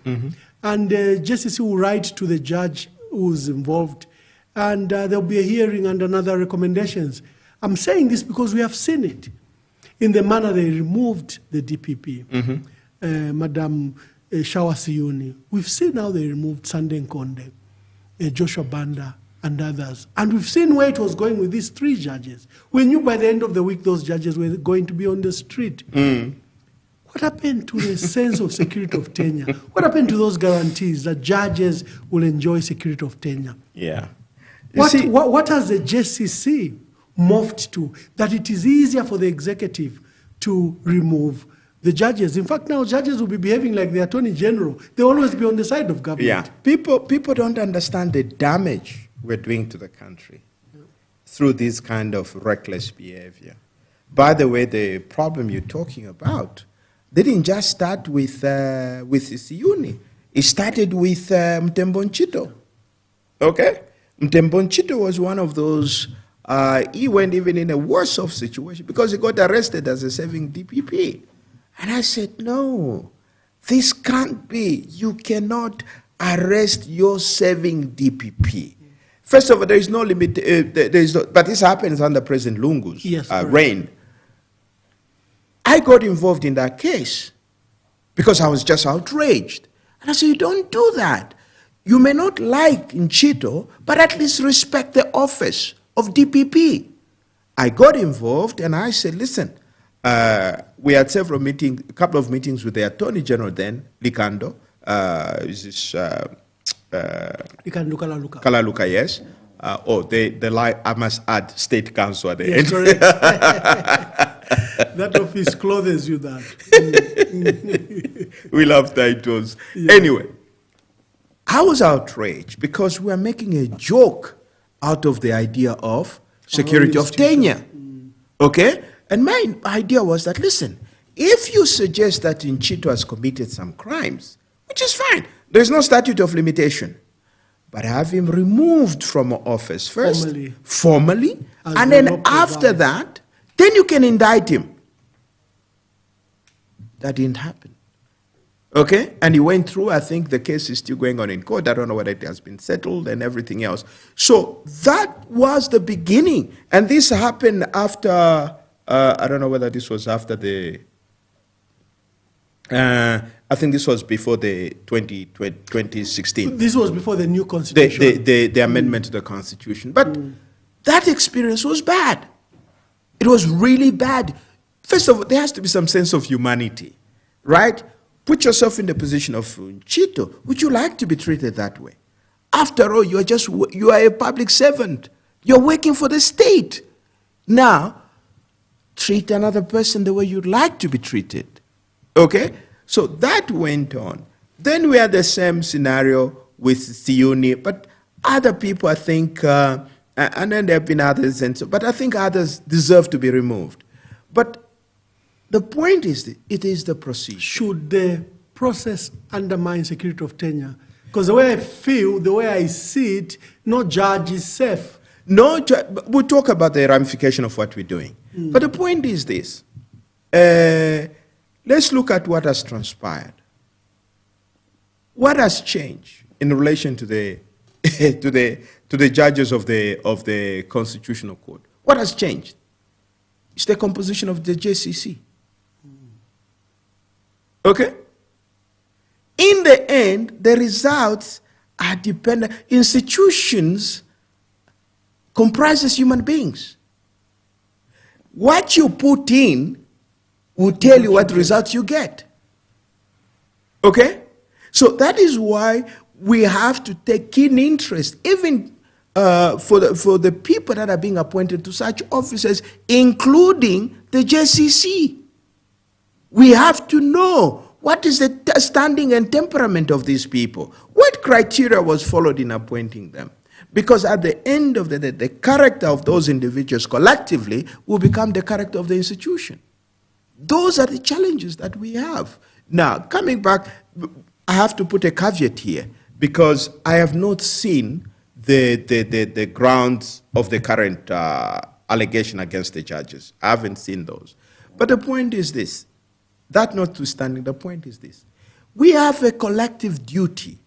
and the JCC will write to the judge who's involved, and there'll be a hearing and another recommendations. I'm saying this because we have seen it in the manner they removed the DPP. Madam Shawa Siyuni. We've seen how they removed Sunday Nkonde, Joshua Banda, and others. And we've seen where it was going with these 3 judges. We knew by the end of the week those judges were going to be on the street. What happened to the sense of security of tenure? What happened to those guarantees that judges will enjoy security of tenure? Yeah. What has the JCC morphed to, that it is easier for the executive to remove the judges? In fact, now judges will be behaving like the Attorney General. They'll always be on the side of government. Yeah. People don't understand the damage we're doing to the country through this kind of reckless behavior. By the way, the problem you're talking about didn't just start with Siyuni. It started with Mtembonchito. Okay? Mtembonchito was one of those, he went even in a worse off situation because he got arrested as a serving DPP. And I said, no, this can't be. You cannot arrest your serving DPP. First of all, there is no limit, but this happens under President Lungu's reign. I got involved in that case because I was just outraged. And I said, you don't do that. You may not like Nchito, but at least respect the office of DPP. I got involved and I said, listen, we had several meetings, a couple of meetings with the Attorney General then, Likando, Likando Kalaluka. Kalaluka, yes. I must add State Council at the end. Correct. That office clothes you that. We love titles. Yeah. Anyway, I was outraged because we are making a joke out of the idea of security of tenure. Okay? And my idea was that, listen, if you suggest that Nchito has committed some crimes, which is fine, there's no statute of limitation, but have him removed from office first, formally and then after that, then you can indict him. That didn't happen. Okay? And he went through, I think the case is still going on in court. I don't know whether it has been settled and everything else. So that was the beginning. And this happened after, I don't know whether this was after the, I think this was before the 2016. This was before the new constitution. The amendment to the constitution. But that experience was bad. It was really bad. First of all, there has to be some sense of humanity, right? Put yourself in the position of Nchito. Would you like to be treated that way? After all, you are a public servant. You're working for the state. Now, treat another person the way you'd like to be treated. Okay? So that went on. Then we had the same scenario with Siuni, but other people, I think, and then there have been others, and so, but I think others deserve to be removed. But the point is, it is the procedure. Should the process undermine security of tenure? Because the way I feel, the way I see it, no judge is safe. No, we'll talk about the ramification of what we're doing. But the point is this. Let's look at what has transpired. What has changed in relation to the to the judges of the Constitutional Court? What has changed? It's the composition of the JCC. Okay? In the end, the results are dependent. Institutions comprises human beings. What you put in will tell you what results you get. Okay? So that is why we have to take keen interest, even for the people that are being appointed to such offices, including the JCC. We have to know what is the standing and temperament of these people. What criteria was followed in appointing them? Because at the end of the day, the character of those individuals collectively will become the character of the institution. Those are the challenges that we have. Now, coming back, I have to put a caveat here, because I have not seen the grounds of the current allegation against the judges. I haven't seen those. But the point is this. That notwithstanding, the point is this. We have a collective duty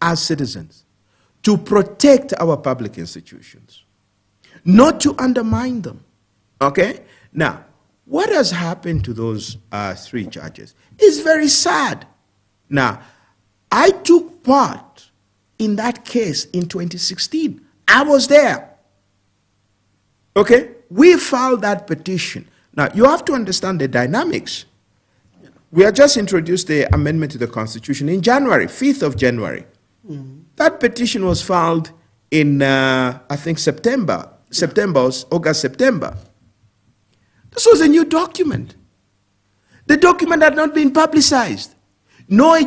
as citizens to protect our public institutions, not to undermine them. Okay? Now, what has happened to those three judges is very sad. Now, I took part in that case in 2016. I was there. Okay? We filed that petition. Now, you have to understand the dynamics. We have just introduced the amendment to the Constitution in January, 5th of January. That petition was filed in, I think, August, September. This was a new document. The document had not been publicized. No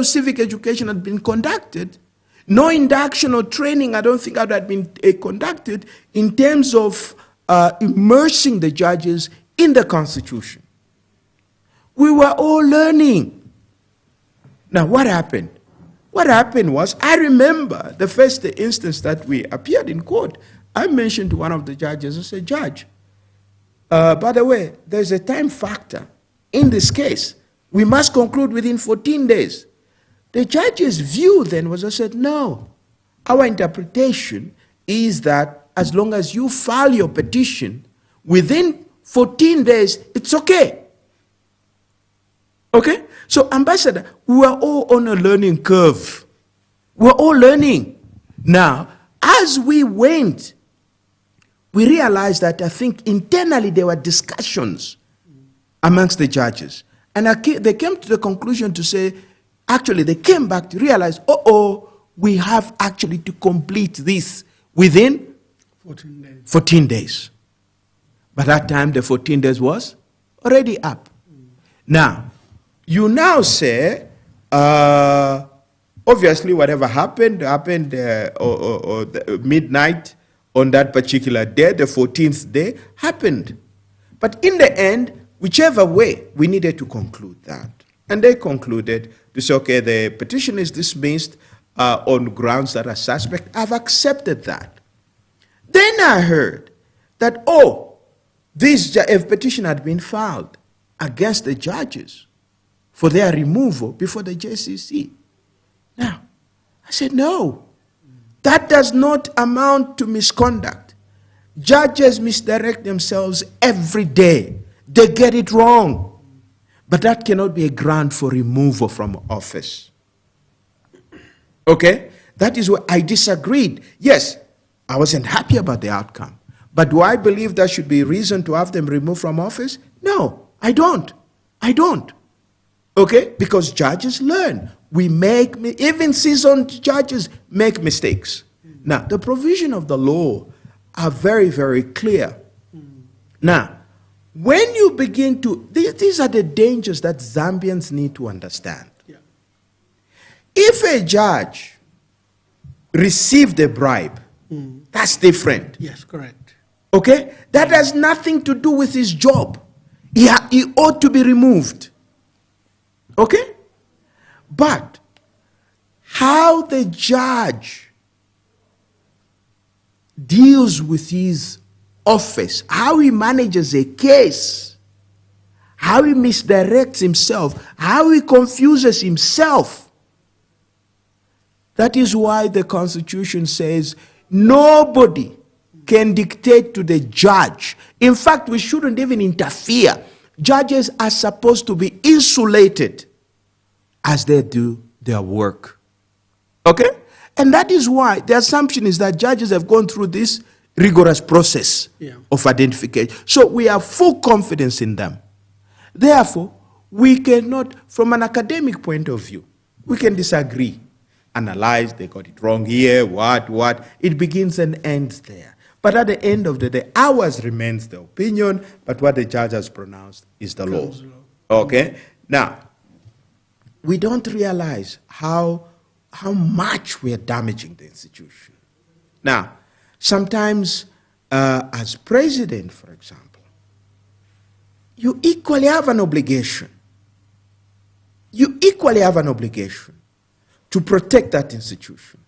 civic education had been conducted. No induction or training, I don't think, had been conducted in terms of immersing the judges in the Constitution. We were all learning. Now, what happened? What happened was, I remember the first instance that we appeared in court. I mentioned to one of the judges, I said, Judge, by the way, there's a time factor in this case. We must conclude within 14 days. The judge's view then was, I said, no. Our interpretation is that as long as you file your petition within 14 days, it's okay. Okay? So, Ambassador, we were all on a learning curve. We were all learning. Now, as we went, we realized that I think internally there were discussions amongst the judges. And they came to the conclusion to say, actually, they came back to realize, we have actually to complete this within 14 days. By that time, the 14 days was already up. Now, you now say, obviously, whatever happened midnight on that particular day, the 14th day, happened. But in the end, whichever way, we needed to conclude that. And they concluded to say, okay, the petition is dismissed on grounds that are suspect. I've accepted that. Then I heard that, a petition had been filed against the judges for their removal before the JCC. Now, I said, no, that does not amount to misconduct. Judges misdirect themselves every day. They get it wrong. But that cannot be a ground for removal from office. Okay? That is where I disagreed. Yes, I wasn't happy about the outcome. But do I believe there should be reason to have them removed from office? No, I don't. I don't. Okay? Because judges learn. Even seasoned judges make mistakes. Now, the provision of the law are very, very clear. Now, when you begin to, these are the dangers that Zambians need to understand. If a judge received a bribe, that's different. Yes, correct. Okay? That has nothing to do with his job. He ought to be removed. Okay? But how the judge deals with his office, how he manages a case, how he misdirects himself, how he confuses himself. That is why the Constitution says nobody can dictate to the judge. In fact, we shouldn't even interfere. Judges are supposed to be insulated as they do their work. Okay? And that is why the assumption is that judges have gone through this rigorous process of identification. So we have full confidence in them. Therefore, we cannot, from an academic point of view, we can disagree, analyze, they got it wrong here, what. It begins and ends there. But at the end of the day, ours remains the opinion, but what the judge has pronounced is the law. Okay? Now, we don't realize how much we are damaging the institution. Now, sometimes, as president, for example, you equally have an obligation. You equally have an obligation to protect that institution.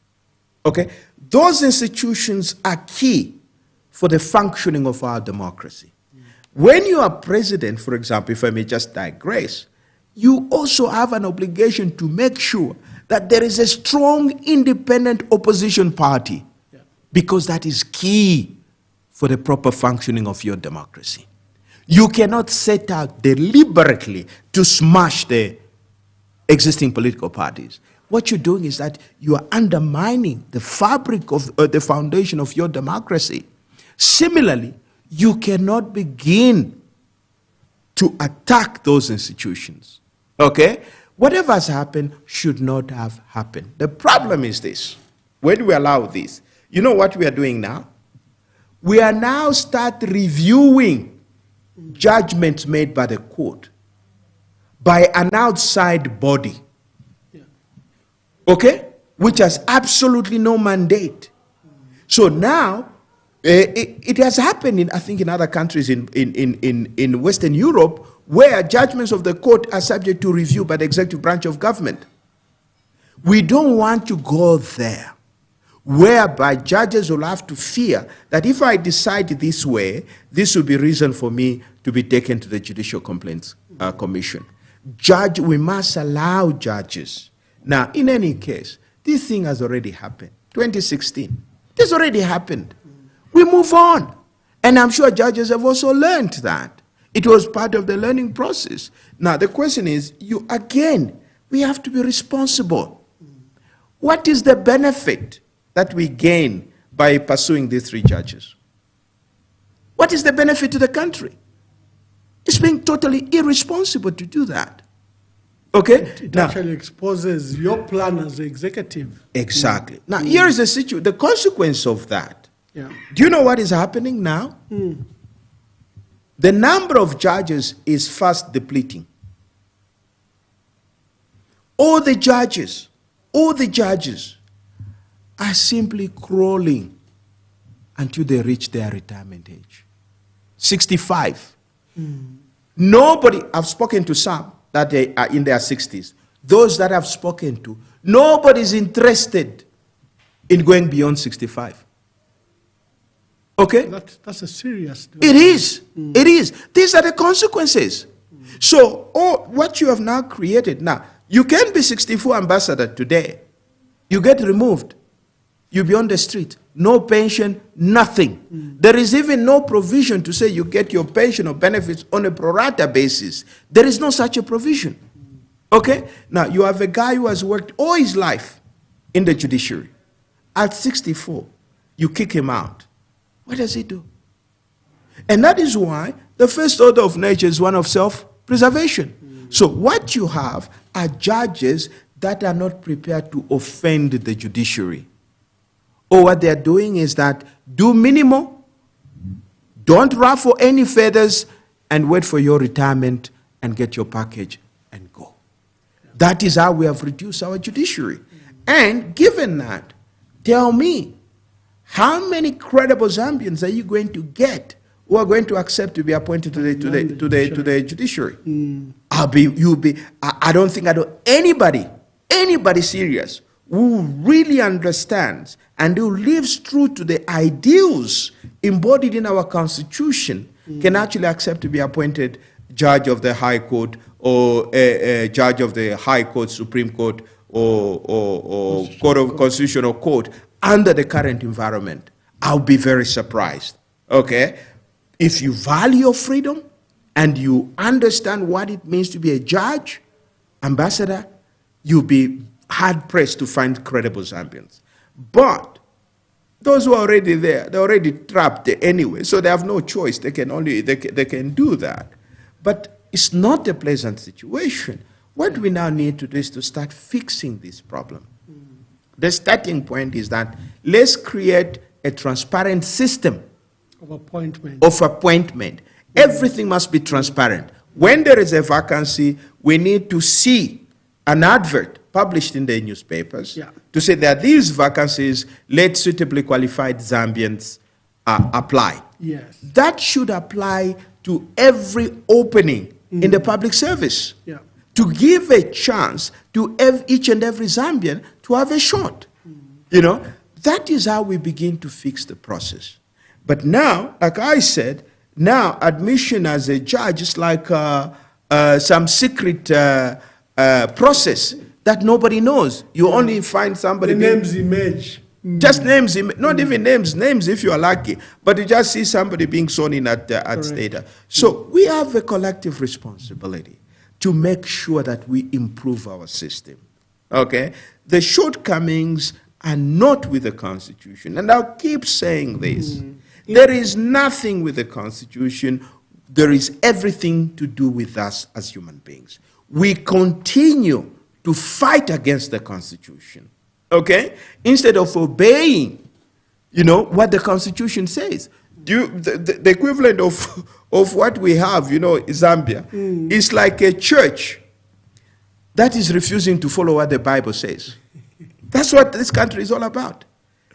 Okay? Those institutions are key for the functioning of our democracy. When you are president, for example, if I may just digress, you also have an obligation to make sure that there is a strong independent opposition party, because that is key for the proper functioning of your democracy. You cannot set out deliberately to smash the existing political parties. What you're doing is that you are undermining the fabric of the foundation of your democracy. Similarly, you cannot begin to attack those institutions. Okay? Whatever has happened should not have happened. The problem is this. When we allow this, you know what we are doing now? We are now start reviewing judgments made by the court by an outside body. Okay? Which has absolutely no mandate. So now, it has happened, I think, in other countries in Western Europe, where judgments of the court are subject to review by the executive branch of government. We don't want to go there, whereby judges will have to fear that if I decide this way, this will be reason for me to be taken to the Judicial Complaints Commission. We must allow judges. Now, in any case, this thing has already happened. 2016, this already happened. We move on. And I'm sure judges have also learned that. It was part of the learning process. Now, the question is, we have to be responsible. What is the benefit that we gain by pursuing these three judges? What is the benefit to the country? It's being totally irresponsible to do that. Okay? It actually exposes your plan as the executive. Exactly. Now, here is the situation, the consequence of that. Yeah. Do you know what is happening now? The number of judges is fast depleting. All the judges are simply crawling until they reach their retirement age. 65. Nobody, I've spoken to some that they are in their 60s. Those that I've spoken to, nobody's interested in going beyond 65. Okay? That's a serious development. It is. It is. These are the consequences. So, what you have now created, now, you can be 64 ambassador today. You get removed. You'll be on the street. No pension, nothing. There is even no provision to say you get your pension or benefits on a pro rata basis. There is no such a provision. Okay? Now, you have a guy who has worked all his life in the judiciary. At 64, you kick him out. What does he do? And that is why the first order of nature is one of self-preservation. So what you have are judges that are not prepared to offend the judiciary. Or what they're doing is that do minimal, don't ruffle any feathers, and wait for your retirement and get your package and go. That is how we have reduced our judiciary. And given that, tell me, how many credible Zambians are you going to get who are going to accept to be appointed to the judiciary? I don't think anybody serious who really understands and who lives true to the ideals embodied in our Constitution can actually accept to be appointed judge of the High Court or a judge of the High Court, Supreme Court, or Court of Constitutional Court under the current environment. I'll be very surprised. Okay? If you value your freedom and you understand what it means to be a judge, ambassador, you'll be hard-pressed to find credible Zambians. But those who are already there, they're already trapped anyway, so they have no choice. They can do that. But it's not a pleasant situation. What we now need to do is to start fixing this problem. The starting point is that let's create a transparent system of appointment. Everything must be transparent. When there is a vacancy, we need to see an advert published in the newspapers to say that these vacancies, let suitably qualified Zambians apply. Yes. That should apply to every opening in the public service. Yeah. To give a chance to each and every Zambian to have a shot. You know, that is how we begin to fix the process. But now, like I said, now admission as a judge is like some secret process that nobody knows. You only find somebody. The names emerge. Just names, not even names if you are lucky, but you just see somebody being sworn in at Stata. So we have a collective responsibility to make sure that we improve our system. Okay? The shortcomings are not with the Constitution. And I'll keep saying this. There is nothing with the Constitution. There is everything to do with us as human beings. We continue to fight against the Constitution. Okay? Instead of obeying, what the Constitution says. The equivalent of what we have, Zambia, is like a church that is refusing to follow what the Bible says. That's what this country is all about.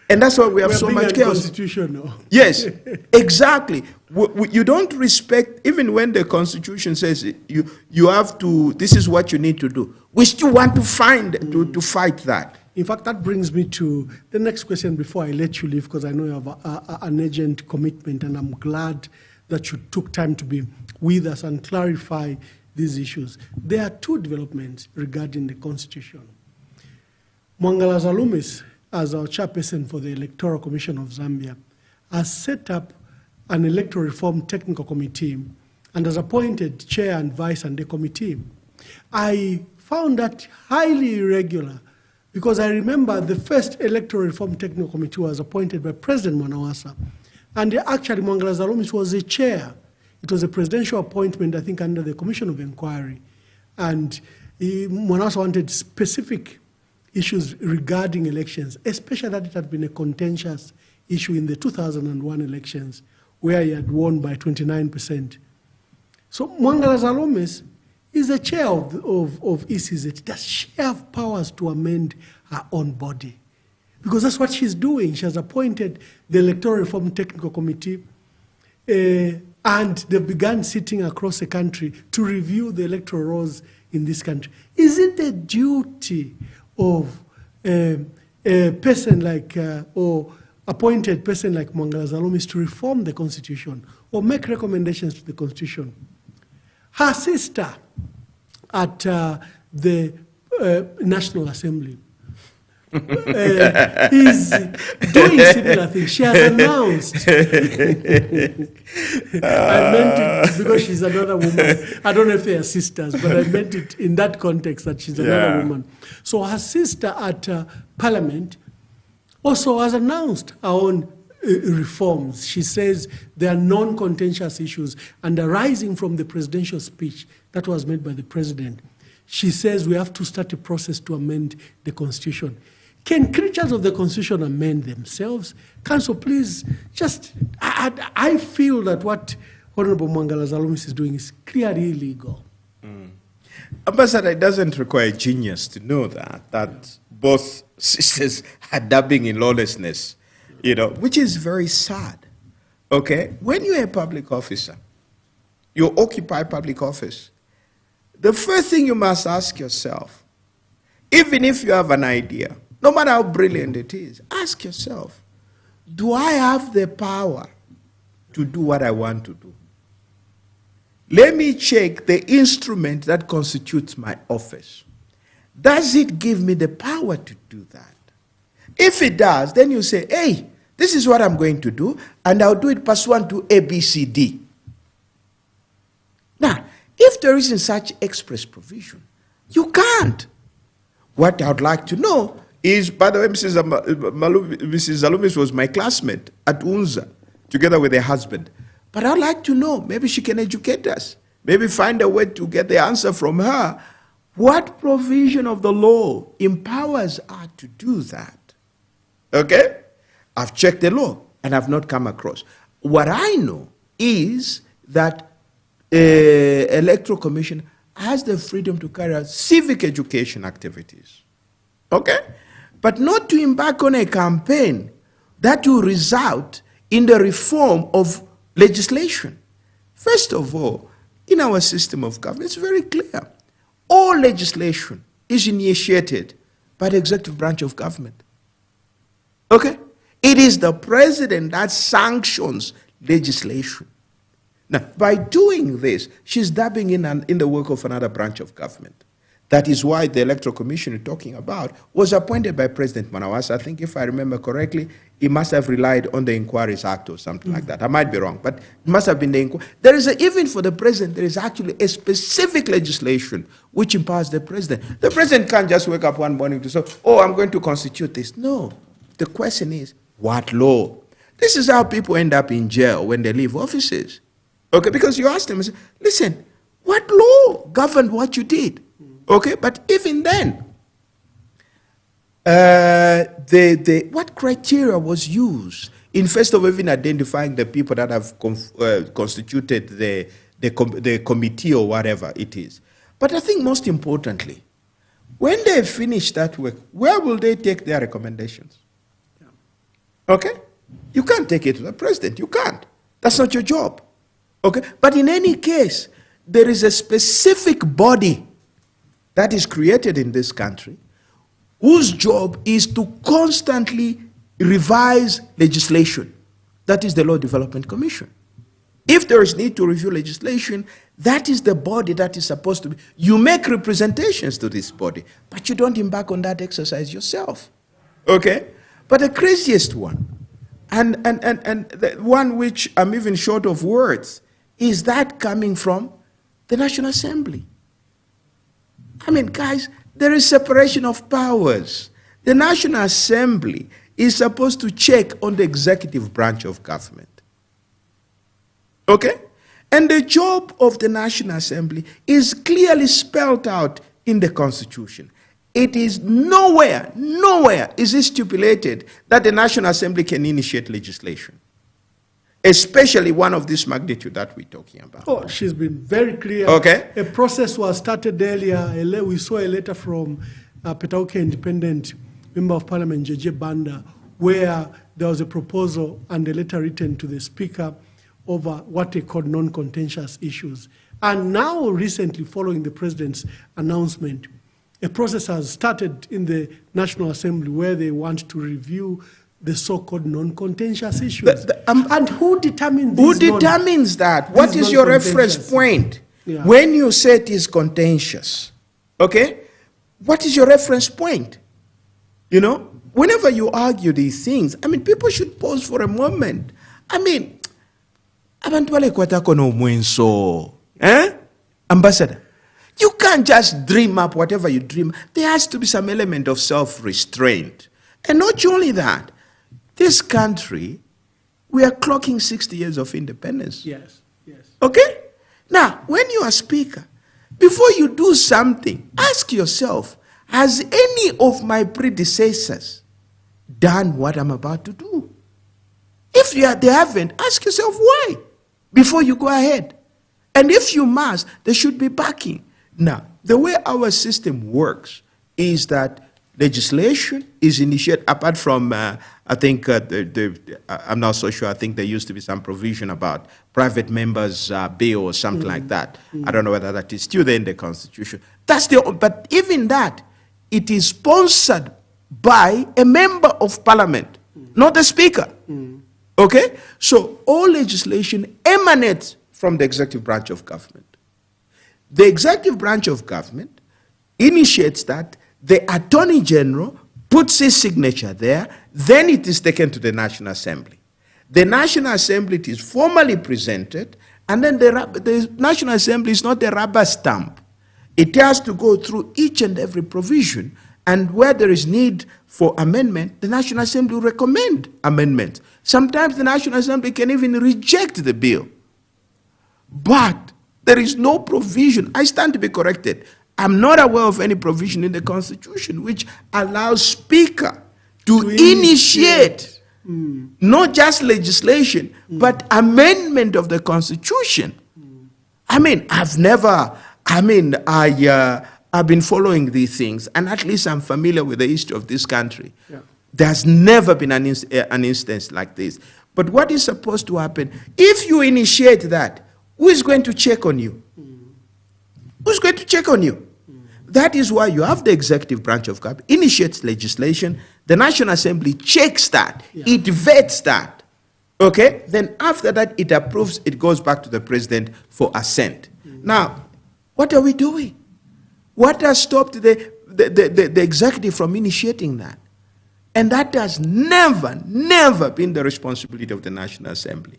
And that's why we have so much chaos. Constitutional. Yes, exactly. You don't respect, even when the Constitution says you have to, this is what you need to do. We still want to fight that. In fact, that brings me to the next question before I let you leave, because I know you have an urgent commitment, and I'm glad that you took time to be with us and clarify these issues. There are two developments regarding the Constitution. Mwangala Zalumis, as our chairperson for the Electoral Commission of Zambia, has set up an electoral reform technical committee and has appointed chair and vice and the committee. I found that highly irregular, because I remember the first electoral reform technical committee was appointed by President Mwanawasa, and actually Mwangala Zalumis was a chair. It was a presidential appointment, I think, under the Commission of Inquiry, and Mwanawasa wanted specific issues regarding elections, especially that it had been a contentious issue in the 2001 elections, where he had won by 29%. So Mwangala Zalumis is the chair of ECZ. Does she have powers to amend her own body? Because that's what she's doing. She has appointed the Electoral Reform Technical Committee, and they've begun sitting across the country to review the electoral rolls in this country. Is it the duty of a person like, or appointed person like Mwangala Zalumis to reform the Constitution or make recommendations to the Constitution? Her sister at the National Assembly is doing similar things. She has announced, I meant it because she's another woman. I don't know if they are sisters, but I meant it in that context that she's another woman. So her sister at Parliament also has announced her own reforms. She says there are non-contentious issues and arising from the presidential speech that was made by the president. She says we have to start a process to amend the Constitution. Can creatures of the Constitution amend themselves? Council, please, just, I feel that what Honorable Mwangala Zalumis is doing is clearly illegal. Ambassador, it doesn't require genius to know that both sisters are dabbing in lawlessness, which is very sad. Okay? When you're a public officer, you occupy public office, the first thing you must ask yourself, even if you have an idea, no matter how brilliant it is, ask yourself, do I have the power to do what I want to do? Let me check the instrument that constitutes my office. Does it give me the power to do that? If it does, then you say, hey, this is what I'm going to do, and I'll do it pursuant to A, B, C, D. Now, if there isn't such express provision, you can't. What I would like to know is, by the way, Mrs. Zalumis was my classmate at UNZA, together with her husband. But I'd like to know, maybe she can educate us, maybe find a way to get the answer from her. What provision of the law empowers her to do that? Okay? I've checked the law and I've not come across. What I know is that Electoral Commission has the freedom to carry out civic education activities. Okay? But not to embark on a campaign that will result in the reform of legislation. First of all, in our system of government, it's very clear. All legislation is initiated by the executive branch of government. Okay? It is the president that sanctions legislation. Now, by doing this, she's dabbing in the work of another branch of government. That is why the Electoral Commission you're talking about was appointed by President Manawasa. I think if I remember correctly, he must have relied on the Inquiries Act or something like that. I might be wrong, but it must have been the inquiry. There is even for the president, there is actually a specific legislation which empowers the president. The president can't just wake up one morning to say, oh, I'm going to constitute this. No. The question is, what law? This is how people end up in jail when they leave offices. Okay, because you ask them, listen, what law governed what you did? Okay, but even then, what criteria was used in first of all even identifying the people that have constituted the committee or whatever it is? But I think most importantly, when they finish that work, where will they take their recommendations? Okay? You can't take it to the president. You can't. That's not your job. Okay? But in any case, there is a specific body that is created in this country whose job is to constantly revise legislation. That is the Law Development Commission. If there is need to review legislation, that is the body that is supposed to be. You make representations to this body, but you don't embark on that exercise yourself. Okay? But the craziest one, and the one which I'm even short of words, is that coming from the National Assembly. I mean, guys, there is separation of powers. The National Assembly is supposed to check on the executive branch of government. Okay? And the job of the National Assembly is clearly spelled out in the Constitution. It is nowhere is it stipulated that the National Assembly can initiate legislation, especially one of this magnitude that we're talking about. Oh, she's been very clear. Okay. A process was started earlier. We saw a letter from Petauke Independent Member of Parliament, Jeje Banda, where there was a proposal and a letter written to the Speaker over what they call non-contentious issues. And now, recently, following the President's announcement, a process has started in the National Assembly where they want to review the so-called non-contentious issues. And who determines Who determines that? What is your reference point? Yeah. When you say it is contentious, okay? What is your reference point? You know, whenever you argue these things, I mean, people should pause for a moment. I mean, Ambassador, you can't just dream up whatever you dream. There has to be some element of self-restraint. And not only that, this country, we are clocking 60 years of independence. Yes, yes. Okay? Now, when you are Speaker, before you do something, ask yourself, has any of my predecessors done what I'm about to do? If they haven't, ask yourself why before you go ahead. And if you must, there should be backing. Now, the way our system works is that legislation is initiated, apart from, I think, I'm not so sure, I think there used to be some provision about private members' bill or something like that. I don't know whether that is still there in the Constitution. But even that, it is sponsored by a member of parliament, not the speaker. Okay? So all legislation emanates from the executive branch of government. The executive branch of government initiates that, the Attorney General puts his signature there, then it is taken to the National Assembly. The National Assembly, it is formally presented, and then the National Assembly is not a rubber stamp. It has to go through each and every provision, and where there is need for amendment, the National Assembly will recommend amendments. Sometimes the National Assembly can even reject the bill. But there is no provision. I stand to be corrected. I'm not aware of any provision in the Constitution which allows Speaker to initiate not just legislation, but amendment of the Constitution. I mean, I've been following these things, and at least I'm familiar with the history of this country. Yeah. There's never been an instance like this. But what is supposed to happen, if you initiate that, who is going to check on you? Who's going to check on you? That is why you have the executive branch of government, initiates legislation, the National Assembly checks that, it vets that, okay? Then after that, it approves, it goes back to the president for assent. Now, what are we doing? What has stopped the executive from initiating that? And that has never been the responsibility of the National Assembly.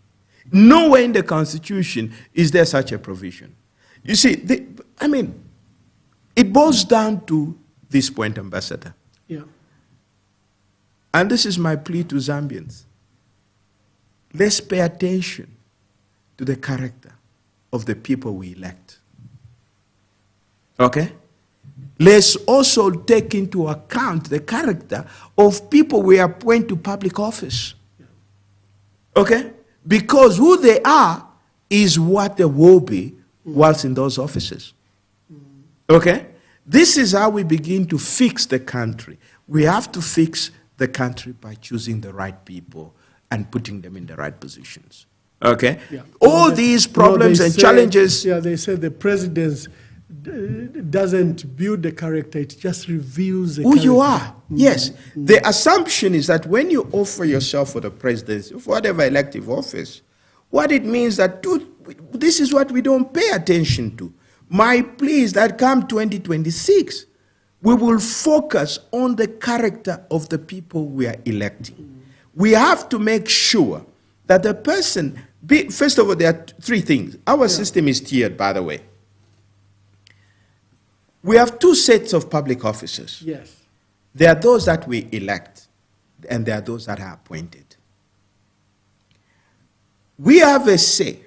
Nowhere in the Constitution is there such a provision. You see, it boils down to this point, Ambassador. Yeah. And this is my plea to Zambians. Let's pay attention to the character of the people we elect. Okay? Let's also take into account the character of people we appoint to public office. Okay? Because who they are is what they will be whilst in those offices. Okay? This is how we begin to fix the country. We have to fix the country by choosing the right people and putting them in the right positions. Okay? Yeah. All these problems and challenges... Yeah, they say the president doesn't build the character, it just reveals the character. Who you are. Yes. The assumption is that when you offer yourself for the presidency, for whatever elective office, what it means that this is what we don't pay attention to. My plea is that come 2026, we will focus on the character of the people we are electing. We have to make sure that the person, first of all, there are three things. Our system is tiered, by the way. We have two sets of public officers. Yes. There are those that we elect, and there are those that are appointed. We have a say.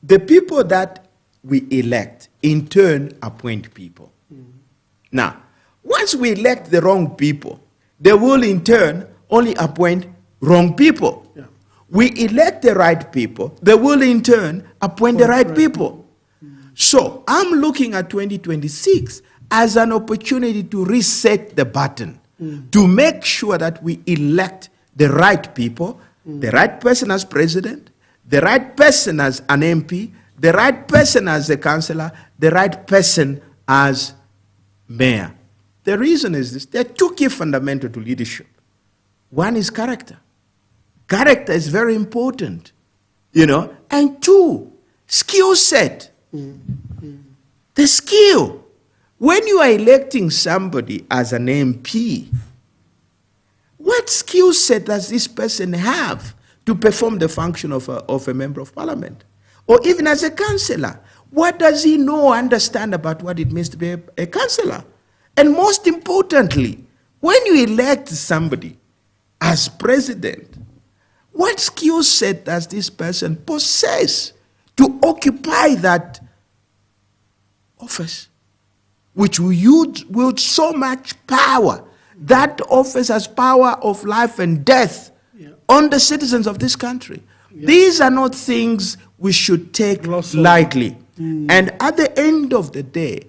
The people that we elect, in turn, appoint people. Now, once we elect the wrong people, they will, in turn, only appoint wrong people. Yeah. We elect the right people, they will, in turn, appoint the right people. So I'm looking at 2026 as an opportunity to reset the button, to make sure that we elect the right people, the right person as president, the right person as an MP, the right person as a councillor, the right person as mayor. The reason is this: there are two key fundamentals to leadership. One is character. Character is very important, you know. And two, skill set. The skill. When you are electing somebody as an MP, what skill set does this person have to perform the function of a member of parliament? Or even as a councillor, what does he know or understand about what it means to be a councillor? And most importantly, when you elect somebody as president, what skill set does this person possess to occupy that office, which will wield so much power? That office has power of life and death on the citizens of this country. These are not things we should take lightly. And at the end of the day,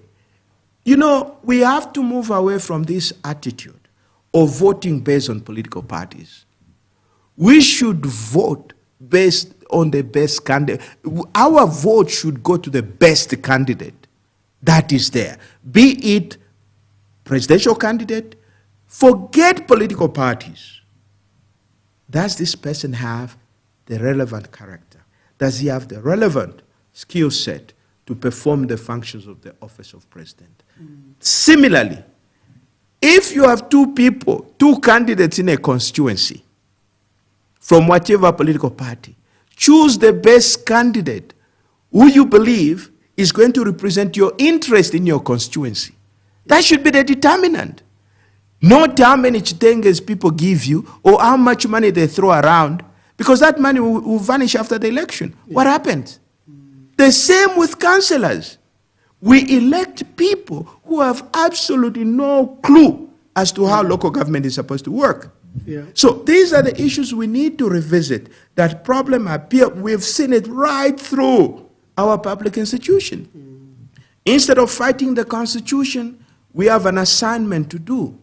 You know, we have to move away from this attitude of voting based on political parties. We should vote based on the best candidate. Our vote should go to the best candidate that is there. Be it presidential candidate, forget political parties. Does this person have the relevant character? Does he have the relevant skill set to perform the functions of the office of president? Similarly, if you have two people, two candidates in a constituency, from whatever political party, choose the best candidate who you believe is going to represent your interest in your constituency. That should be the determinant. Not how many chitenges people give you or how much money they throw around, because that money will vanish after the election. Yeah. What happened? The same with councillors. We elect people who have absolutely no clue as to how local government is supposed to work. Yeah. So these are the issues we need to revisit. That problem appear, we've seen it right through our public institution. Instead of fighting the Constitution, we have an assignment to do.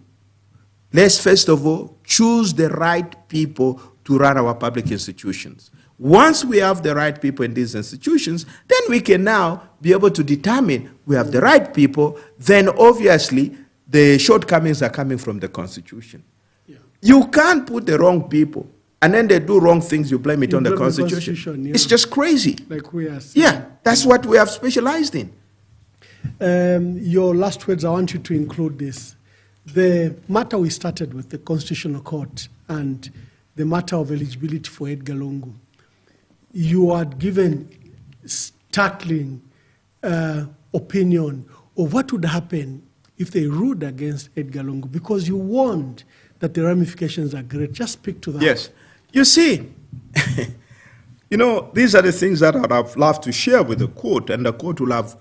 Let's first of all choose the right people to run our public institutions. Once we have the right people in these institutions, then we can now be able to determine we have the right people, then obviously the shortcomings are coming from the Constitution. Yeah. You can't put the wrong people and then they do wrong things, you blame it on the Constitution. Yeah. It's just crazy. Like we are saying. Yeah, that's what we have specialized in. Your last words, I want you to include this. The matter we started with, the Constitutional Court, and the matter of eligibility for Edgar Lungu, you are given startling opinion of what would happen if they ruled against Edgar Lungu, because you warned that the ramifications are great. Just speak to that. Yes. You see, you know, these are the things that I'd have loved to share with the court, and the court will have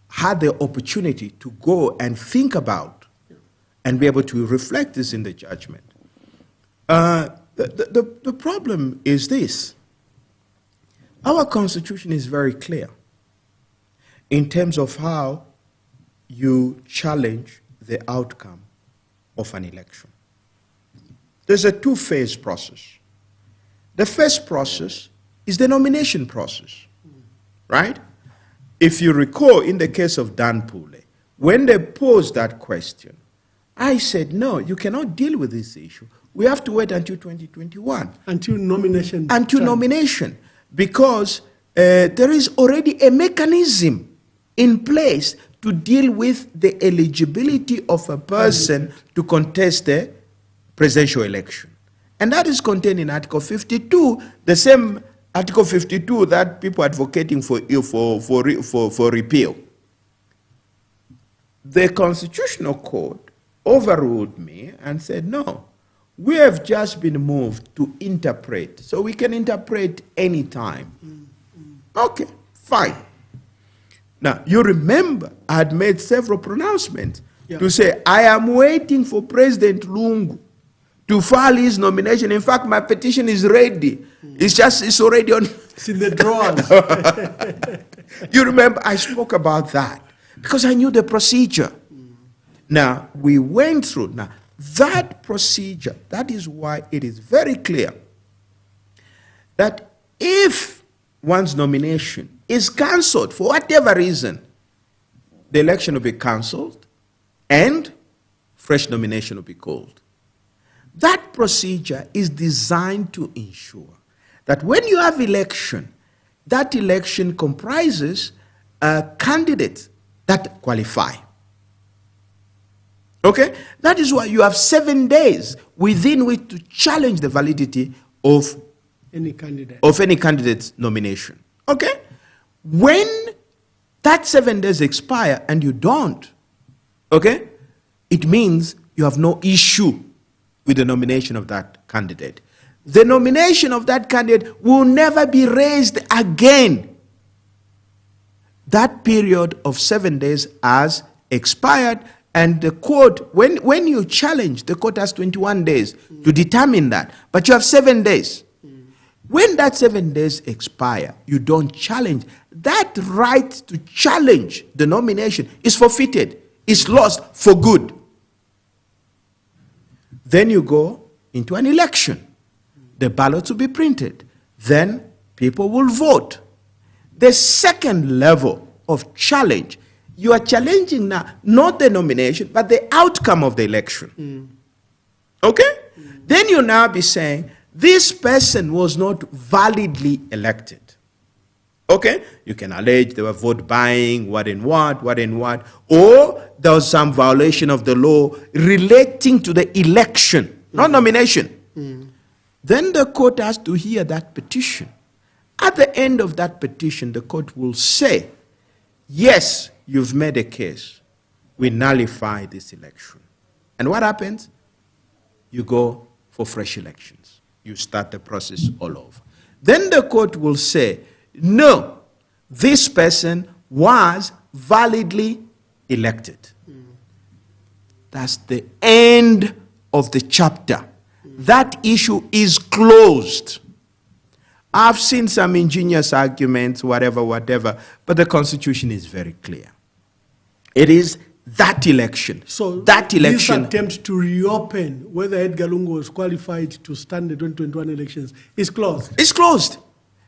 had the opportunity to go and think about and be able to reflect this in the judgment. The problem is this. Our Constitution is very clear in terms of how you challenge the outcome of an election. There's a two-phase process. The first process is the nomination process, right? If you recall, in the case of Dan Pule, when they posed that question, I said, no, you cannot deal with this issue. We have to wait until 2021. Until nomination. Until nomination. Because there is already a mechanism in place to deal with the eligibility of a person to contest the presidential election. And that is contained in Article 52, the same Article 52 that people are advocating for repeal. The Constitutional Court overruled me and said, no, we have just been moved to interpret, so we can interpret any time. Okay, fine. Now, you remember I had made several pronouncements to say, I am waiting for President Lungu to file his nomination. In fact, my petition is ready. It's already on. It's in the drawers. You remember I spoke about that because I knew the procedure. Now, we went through. Now, that procedure, that is why it is very clear that if one's nomination is cancelled for whatever reason, the election will be cancelled and fresh nomination will be called. That procedure is designed to ensure that when you have election, that election comprises candidates that qualify. Okay? That is why you have 7 days within which to challenge the validity of any candidate's nomination. Okay? When that 7 days expire and you don't, okay, it means you have no issue with the nomination of that candidate. The nomination of that candidate will never be raised again. That period of 7 days has expired, and the court, when you challenge, the court has 21 days to determine that, but you have 7 days. When that 7 days expire, you don't challenge. That right to challenge the nomination is forfeited. It's lost for good. Then you go into an election. The ballots will be printed. Then people will vote. The second level of challenge, you are challenging now not the nomination, but the outcome of the election. Okay? Then you now be saying, this person was not validly elected. Okay? You can allege they were vote buying, what and what, or there was some violation of the law relating to the election, not nomination. Then the court has to hear that petition. At the end of that petition, the court will say, yes, you've made a case. We nullify this election. And what happens? You go for fresh elections. You start the process all over. Then the court will say, no, this person was validly elected. That's the end of the chapter. That issue is closed. I've seen some ingenious arguments, whatever, but the Constitution is very clear. It is that election. So that election, this attempt to reopen whether Edgar Lungu was qualified to stand the 2021 elections is closed. It's closed.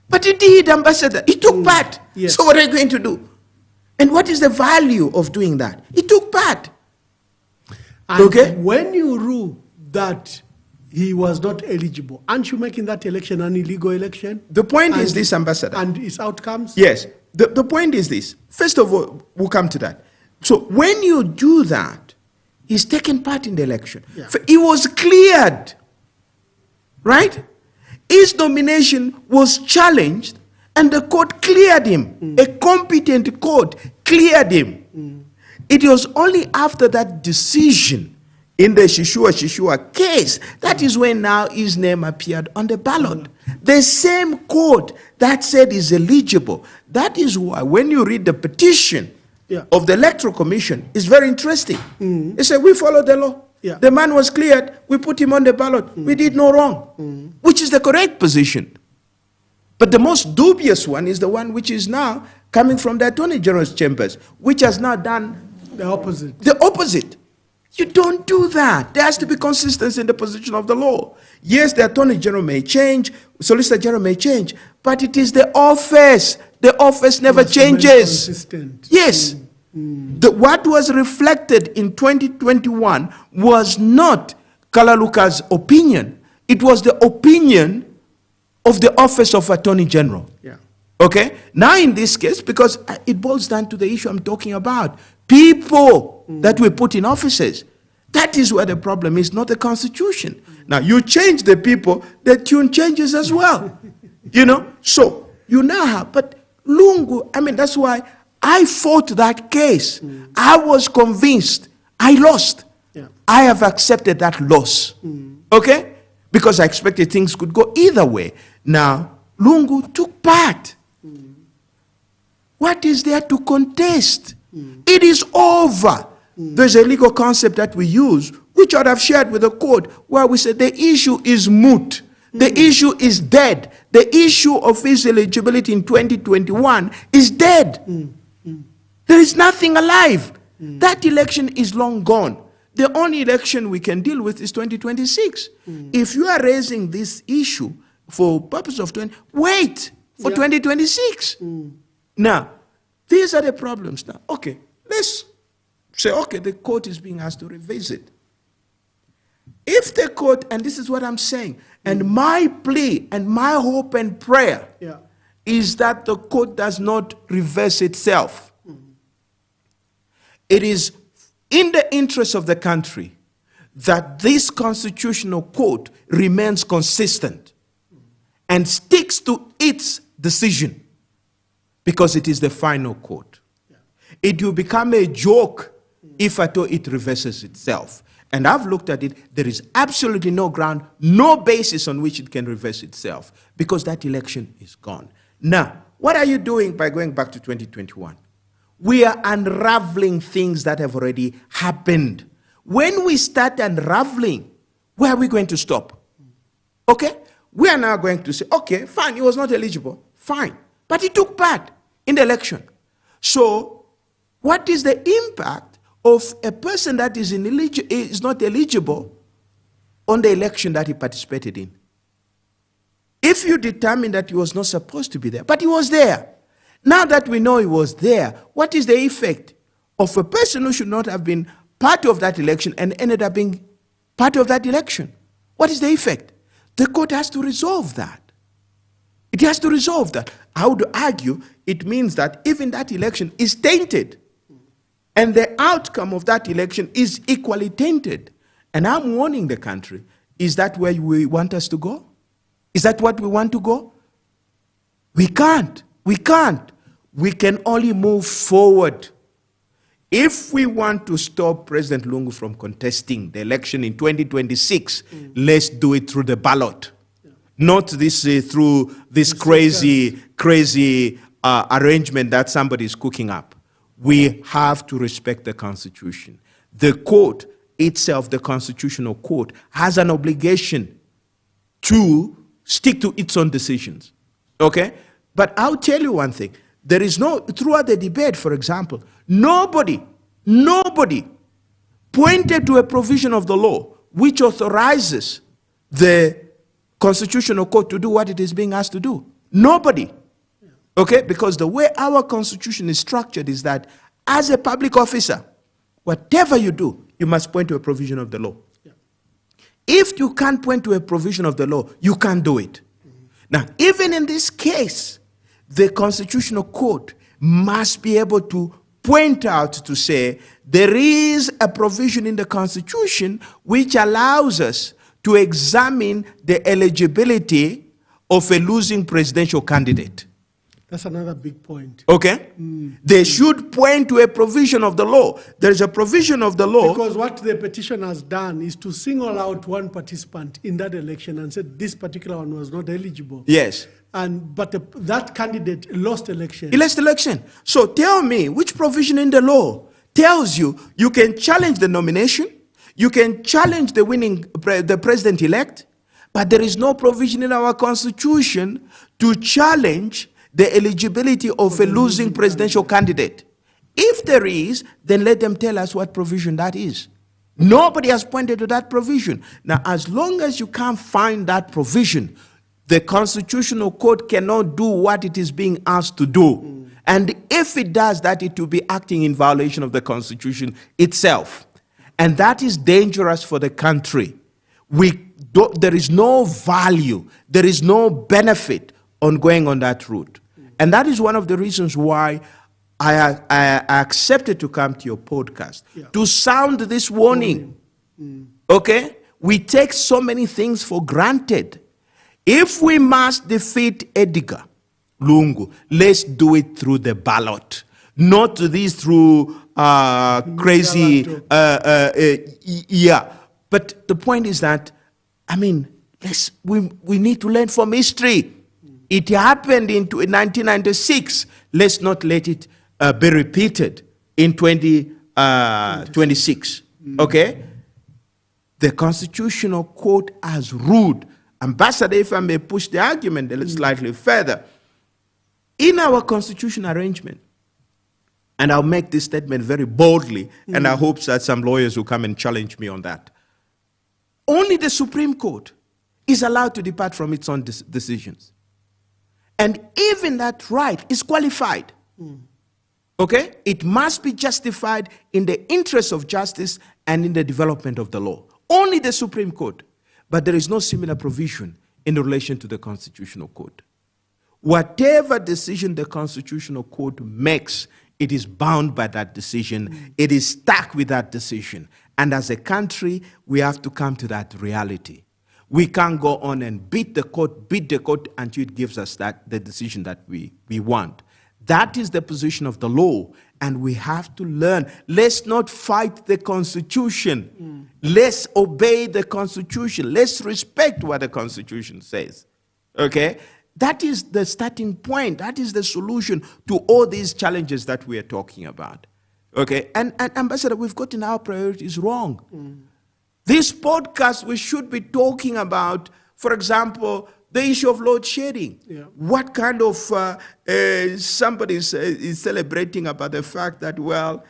But he did, Ambassador. He took part. Yes. So what are you going to do? And what is the value of doing that? He took part. And okay? When you rule that he was not eligible, aren't you making that election an illegal election? The point is this, Ambassador. And its outcomes? Yes. The point is this. First of all, we'll come to that. So when you do that, he's taken part in the election. Yeah. He was cleared. Right? His nomination was challenged and the court cleared him. A competent court cleared him. It was only after that decision in the Shishua case, that is when now his name appeared on the ballot. The same court that said he's eligible. That is why when you read the petition of the Electoral Commission, it's very interesting. They say, we follow the law. The man was cleared. We put him on the ballot. We did no wrong, which is the correct position. But the most dubious one is the one which is now coming from the Attorney General's chambers, which has now done the opposite. The opposite. You don't do that. There has to be consistency in the position of the law. Yes, the Attorney General may change, Solicitor General may change, but it is the office. The office never changes. Consistent. Yes. What was reflected in 2021 was not Kalaluka's opinion. It was the opinion of the Office of Attorney General. Yeah. Okay? Now in this case, because it boils down to the issue I'm talking about, people that we put in offices, that is where the problem is, not the Constitution. Now you change the people, the tune changes as well. You know? So you now have, but Lungu, I mean, that's why I fought that case. I was convinced. I lost. Yeah. I have accepted that loss. Okay? Because I expected things could go either way. Now, Lungu took part. What is there to contest? It is over. There's a legal concept that we use, which I have shared with the court, where we say the issue is moot. The issue is dead. The issue of his eligibility in 2021 is dead. There is nothing alive. That election is long gone. The only election we can deal with is 2026. If you are raising this issue for purpose of wait for 2026. Now, these are the problems now. Okay, let's say, okay, the court is being asked to revisit. If the court, and this is what I'm saying, and my plea and my hope and prayer is that the court does not reverse itself. It is in the interest of the country that this constitutional court remains consistent and sticks to its decision, because it is the final court. It will become a joke if at all it reverses itself. And I've looked at it, there is absolutely no ground, no basis on which it can reverse itself, because that election is gone. Now, what are you doing by going back to 2021? We are unraveling things that have already happened. When we start unraveling, where are we going to stop? Okay? We are now going to say, okay, fine, he was not eligible, fine. But he took part in the election. So, what is the impact of a person that is not eligible on the election that he participated in. If you determine that he was not supposed to be there, but he was there, now that we know he was there, what is the effect of a person who should not have been part of that election and ended up being part of that election? What is the effect? The court has to resolve that. It has to resolve that. I would argue it means that even that election is tainted, and the outcome of that election is equally tainted. And I'm warning the country, is that where we want us to go? Is that what we want to go? We can't. We can't. We can only move forward. If we want to stop President Lungu from contesting the election in 2026, let's do it through the ballot. Not this through this crazy arrangement that somebody is cooking up. We have to respect the Constitution. The court itself, the Constitutional Court, has an obligation to stick to its own decisions. Okay? But I'll tell you one thing. There is no, throughout the debate, for example, nobody pointed to a provision of the law which authorizes the Constitutional Court to do what it is being asked to do. Nobody. Okay? Because the way our Constitution is structured is that as a public officer, whatever you do, you must point to a provision of the law. Yeah. If you can't point to a provision of the law, you can't do it. Now, even in this case, the Constitutional Court must be able to point out to say there is a provision in the Constitution which allows us to examine the eligibility of a losing presidential candidate. That's another big point. Okay? They should point to a provision of the law. There's a provision of the law. Because what the petition has done is to single out one participant in that election and said this particular one was not eligible. Yes. But that candidate lost election. He lost election. So tell me, which provision in the law tells you you can challenge the nomination, you can challenge the the president-elect, but there is no provision in our Constitution to challenge the eligibility of a losing presidential candidate. If there is, then let them tell us what provision that is. Nobody has pointed to that provision. Now, as long as you can't find that provision, the Constitutional Court cannot do what it is being asked to do. And if it does that, it will be acting in violation of the Constitution itself. And that is dangerous for the country. There is no value, there is no benefit on going on that route. And that is one of the reasons why I accepted to come to your podcast, to sound this warning. Okay? We take so many things for granted. If we must defeat Edgar Lungu, let's do it through the ballot, not this through crazy, But the point is that, I mean, we need to learn from history. It happened in 1996. Let's not let it be repeated in 2026. Okay? The Constitutional Court has ruled. Ambassador, if I may push the argument a little slightly further, in our constitution arrangement, and I'll make this statement very boldly, and I hope that some lawyers will come and challenge me on that. Only the Supreme Court is allowed to depart from its own decisions. And even that right is qualified. Okay? It must be justified in the interest of justice and in the development of the law. Only the Supreme Court. But there is no similar provision in relation to the Constitutional Court. Whatever decision the Constitutional Court makes, it is bound by that decision. It is stuck with that decision. And as a country, we have to come to that reality. We can't go on and beat the court until it gives us the decision that we want. That is the position of the law, and we have to learn. Let's not fight the Constitution. Let's obey the Constitution. Let's respect what the Constitution says. Okay? That is the starting point. That is the solution to all these challenges that we are talking about. Okay? And Ambassador, we've gotten our priorities wrong. This podcast, we should be talking about, for example, the issue of load shedding. What kind of, somebody is celebrating about the fact that, well,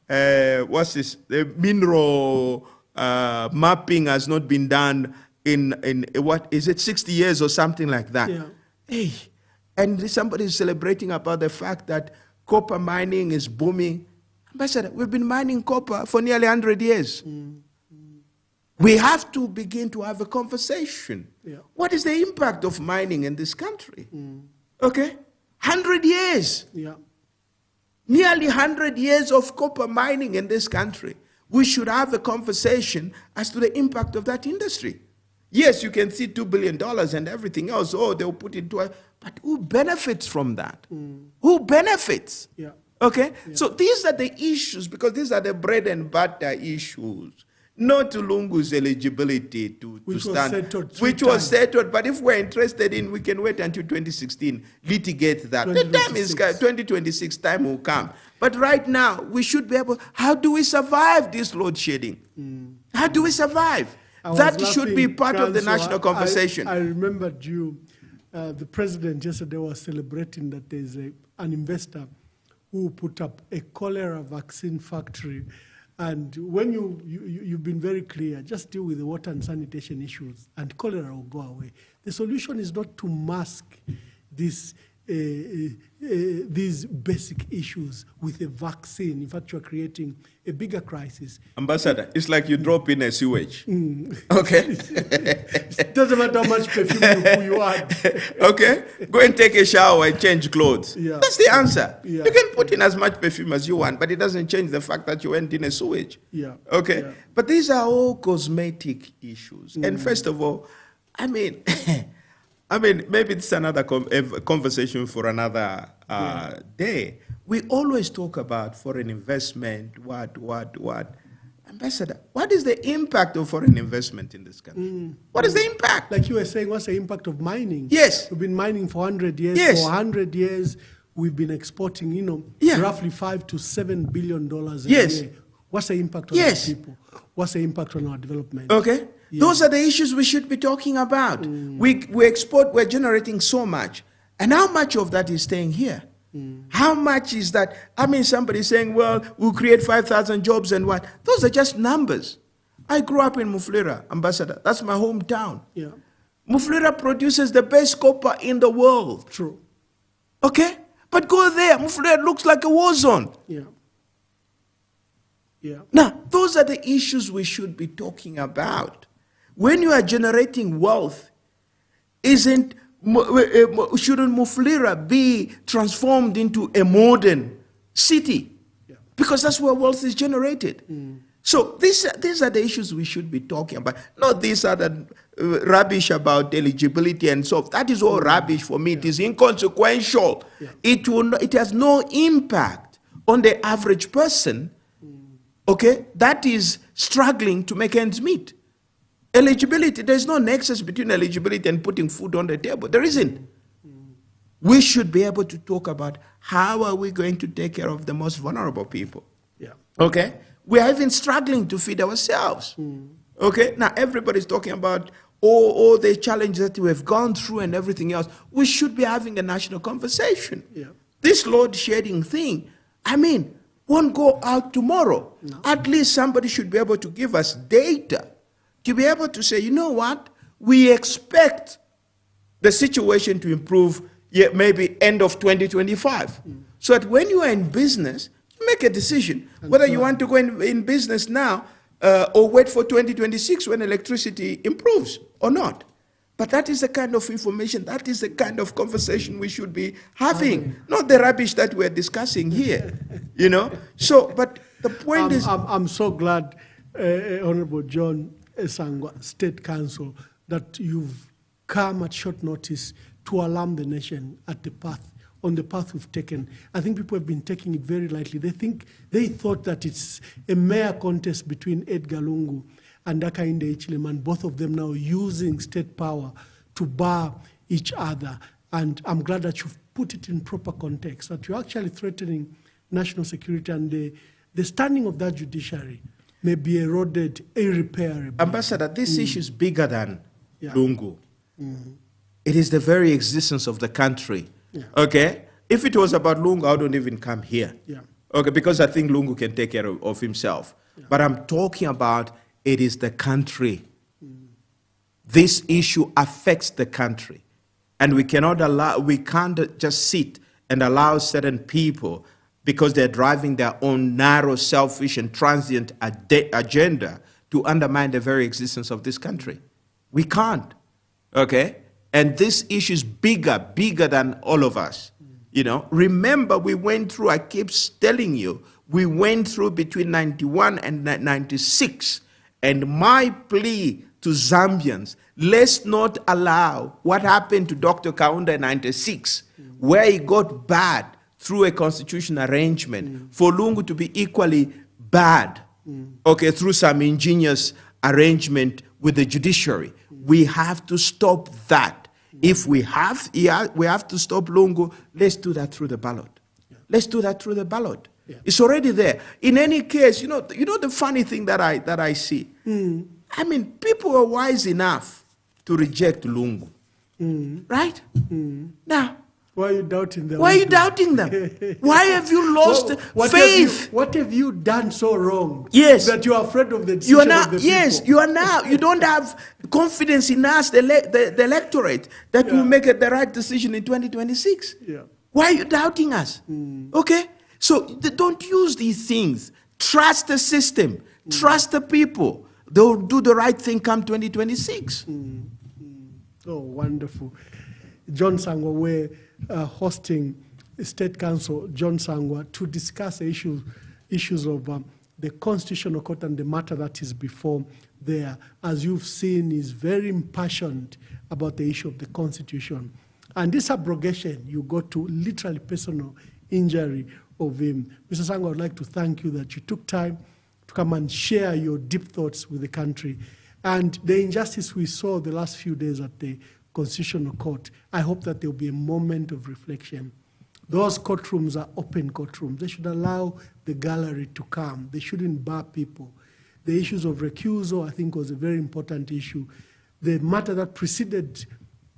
what's this? The mineral mapping has not been done in what is it, 60 years or something like that. Yeah. Hey, and somebody is celebrating about the fact that copper mining is booming. Ambassador, we've been mining copper for nearly 100 years. We have to begin to have a conversation. Yeah. What is the impact of mining in this country? Okay? 100 years. Yeah. Nearly 100 years of copper mining in this country. We should have a conversation as to the impact of that industry. Yes, you can see $2 billion and everything else. Oh, they'll put it to a... But who benefits from that? Who benefits? Yeah. Okay? Yeah. So these are the issues, because these are the bread and butter issues. Not Lungu's eligibility to stand, which was settled. But if we're interested in, we can wait until 2016, litigate that. The time is 2026, time will come. But right now, we should be able, how do we survive this load shedding? How do we survive? That should be part of the national conversation. I remembered you, the president yesterday was celebrating that there's an investor who put up a cholera vaccine factory. And when you've been very clear, just deal with the water and sanitation issues, and cholera will go away. The solution is not to mask these basic issues with a vaccine. In fact, you're creating a bigger crisis. Ambassador, it's like you drop in a sewage. Okay? It doesn't matter how much perfume you add. Okay? Go and take a shower and change clothes. Yeah. That's the answer. Yeah. You can put in as much perfume as you want, but it doesn't change the fact that you went in a sewage. Yeah. Okay? Yeah. But these are all cosmetic issues. And first of all, I mean, maybe it's another conversation for another day. We always talk about foreign investment, what. Ambassador, what is the impact of foreign investment in this country? What is the impact? Like you were saying, what's the impact of mining? Yes. We've been mining for 100 years. Yes. For 100 years, we've been exporting, roughly $5 to $7 billion a year. What's the impact on our people? What's the impact on our development? Okay. Yeah. Those are the issues we should be talking about. We export, we're generating so much. And how much of that is staying here? How much is that? I mean, somebody saying, well, we'll create 5,000 jobs and what? Those are just numbers. I grew up in Mufulira, Ambassador. That's my hometown. Yeah. Mufulira produces the best copper in the world. True. Okay? But go there, Mufulira looks like a war zone. Yeah. Yeah. Now, those are the issues we should be talking about. When you are generating wealth, shouldn't Mufulira be transformed into a modern city? Yeah. Because that's where wealth is generated. So these are the issues we should be talking about. Not these are the rubbish about eligibility and so. That is all rubbish for me. It is inconsequential. Yeah. It has no impact on the average person. Okay, that is struggling to make ends meet. Eligibility, there's no nexus between eligibility and putting food on the table. There isn't. We should be able to talk about how are we going to take care of the most vulnerable people. Yeah. Okay? We are even struggling to feed ourselves. Okay? Now, everybody's talking about all the challenges that we have gone through and everything else. We should be having a national conversation. Yeah. This load shedding thing, won't go out tomorrow. No. At least somebody should be able to give us data to be able to say, you know what, we expect the situation to improve maybe end of 2025. So that when you are in business, you make a decision whether you want to go in business now or wait for 2026 when electricity improves or not. But that is the kind of information, that is the kind of conversation we should be having, not the rubbish that we're discussing here, So, but the point is... I'm so glad, Honorable John Sangwa, State Council, that you've come at short notice to alarm the nation on the path we've taken. I think people have been taking it very lightly. They thought that it's a mere contest between Edgar Lungu and Hakainde Hichilema, both of them now using state power to bar each other. And I'm glad that you've put it in proper context, that you're actually threatening national security, and the standing of that judiciary may be eroded irreparably. Ambassador, this issue is bigger than Lungu. It is the very existence of the country. Yeah. Okay? If it was about Lungu, I wouldn't even come here. Yeah. Okay, because I think Lungu can take care of himself. Yeah. But I'm talking about it is the country. This issue affects the country. And we can't just sit and allow certain people, because they're driving their own narrow, selfish, and transient agenda, to undermine the very existence of this country. We can't, okay? And this issue is bigger than all of us. You know, remember we went through, I keep telling you, we went through between 91 and 96. And my plea to Zambians, let's not allow what happened to Dr. Kaunda in 96, where he got bad through a constitutional arrangement, for Lungu to be equally bad, okay, through some ingenious arrangement with the judiciary. We have to stop that. If we have to stop Lungu, let's do that through the ballot. Yeah. Let's do that through the ballot. Yeah. It's already there. In any case, you know the funny thing that I see. I mean, people are wise enough to reject Lungu, right? Now, why are you doubting them? Why are you doubting them? Why have you lost faith? What have you done so wrong? Yes. That you are afraid of the decision of the people? Yes, you are now. You don't have confidence in us, the electorate, that will make the right decision in 2026. Yeah. Why are you doubting us? Okay? So don't use these things. Trust the system. Trust the people. They'll do the right thing come 2026. Oh, wonderful. John Sangwa, we're hosting State Council John Sangwa to discuss issues of the Constitutional Court and the matter that is before there. As you've seen, is very impassioned about the issue of the Constitution. And this abrogation, you go to literally personal injury of him. Mr. Sangwa, I would like to thank you that you took time to come and share your deep thoughts with the country. And the injustice we saw the last few days at the Constitutional Court, I hope that there will be a moment of reflection. Those courtrooms are open courtrooms. They should allow the gallery to come. They shouldn't bar people. The issues of recusal, I think, was a very important issue. The matter that preceded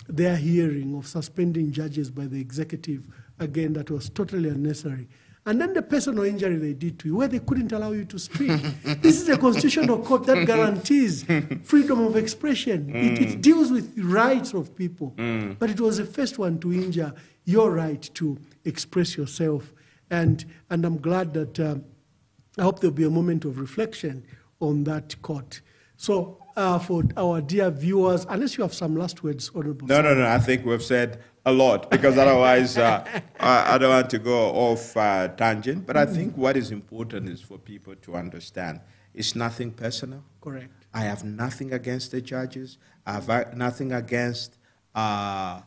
their hearing of suspending judges by the executive, again, that was totally unnecessary. And then the personal injury they did to you, where they couldn't allow you to speak. This is a constitutional court that guarantees freedom of expression. It deals with the rights of people. But it was the first one to injure your right to express yourself. And I'm glad that I hope there'll be a moment of reflection on that court. So for our dear viewers, unless you have some last words, Honorable. No. I think we've said a lot, because otherwise I don't want to go off tangent. But I think what is important is for people to understand it's nothing personal. Correct. I have nothing against the judges. I have nothing against President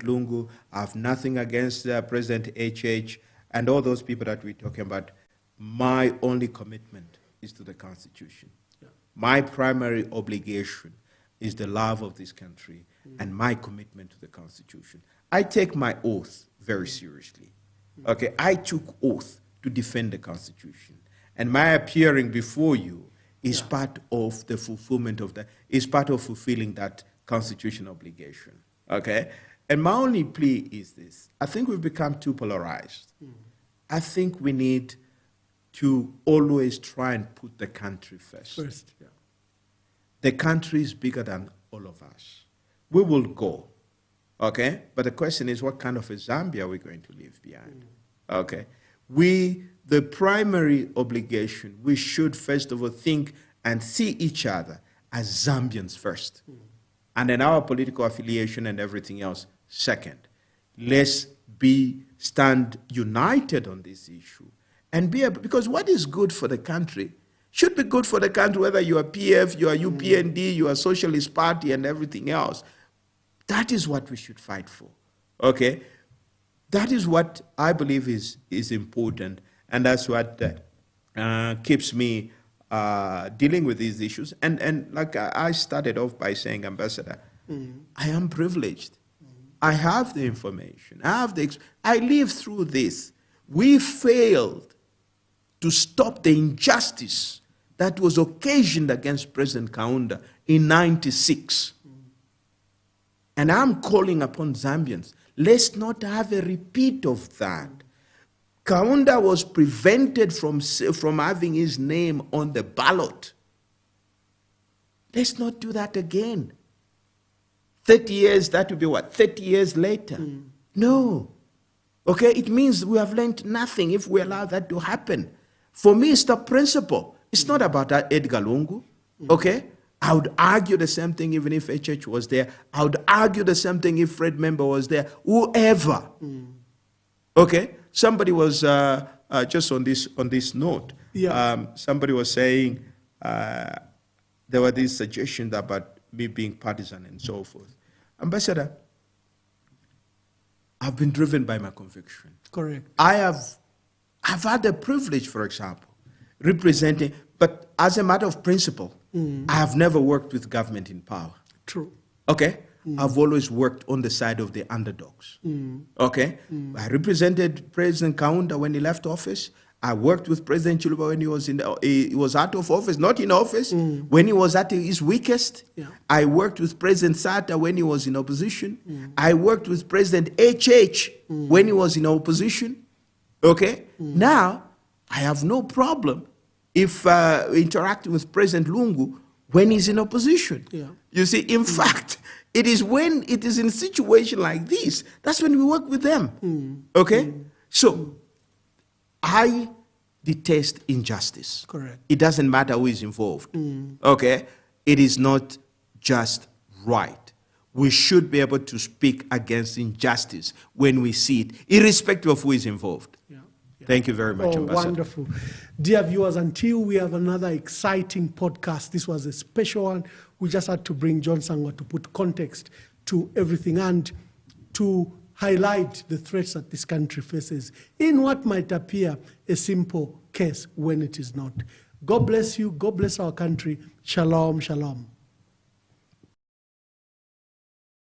Lungu. I have nothing against President HH and all those people that we're talking about. My only commitment is to the Constitution. Yeah. My primary obligation is the love of this country and my commitment to the Constitution. I take my oath very seriously. Okay, I took oath to defend the Constitution. And my appearing before you is part of the fulfillment of that, is part of fulfilling that constitutional obligation. Okay? And my only plea is this. I think we've become too polarized. I think we need to always try and put the country first. Yeah. The country is bigger than all of us. We will go, okay? But the question is, what kind of a Zambia are we going to leave behind? Okay? The primary obligation, we should first of all think and see each other as Zambians first. And then our political affiliation and everything else second. Let's stand united on this issue. And because what is good for the country should be good for the country, whether you are PF, you are UPND, you are Socialist Party and everything else. That is what we should fight for, okay? That is what I believe is important, and that's what keeps me dealing with these issues. And like I started off by saying, Ambassador, I am privileged. I have the information. I lived through this. We failed to stop the injustice that was occasioned against President Kaunda in 96. And I'm calling upon Zambians, let's not have a repeat of that. Kaunda was prevented from having his name on the ballot. Let's not do that again. 30 years, that would be what? 30 years later? No. Okay, it means we have learned nothing if we allow that to happen. For me, it's the principle. It's not about Edgar Lungu. Okay? I would argue the same thing even if HH was there. I would argue the same thing if Fred Member was there. Whoever. Okay? Somebody was, just on this note, somebody was saying there were these suggestions about me being partisan and so forth. Ambassador, I've been driven by my conviction. Correct. I've had the privilege, for example, representing, but as a matter of principle, I have never worked with government in power. True. Okay? I've always worked on the side of the underdogs. Okay? I represented President Kaunda when he left office. I worked with President Chiluba when he was out of office, not in office, when he was at his weakest. Yeah. I worked with President Sata when he was in opposition. I worked with President HH when he was in opposition. Okay? Now, I have no problem if interacting with President Lungu when he's in opposition. Yeah. You see, in fact, it is when it is in a situation like this, that's when we work with them. Okay? So, I detest injustice. Correct. It doesn't matter who is involved. Okay? It is not just right. We should be able to speak against injustice when we see it, irrespective of who is involved. Yeah. Thank you very much, Ambassador. Wonderful. Dear viewers, until we have another exciting podcast, this was a special one. We just had to bring John Sangwa to put context to everything and to highlight the threats that this country faces in what might appear a simple case when it is not. God bless you. God bless our country. Shalom, shalom.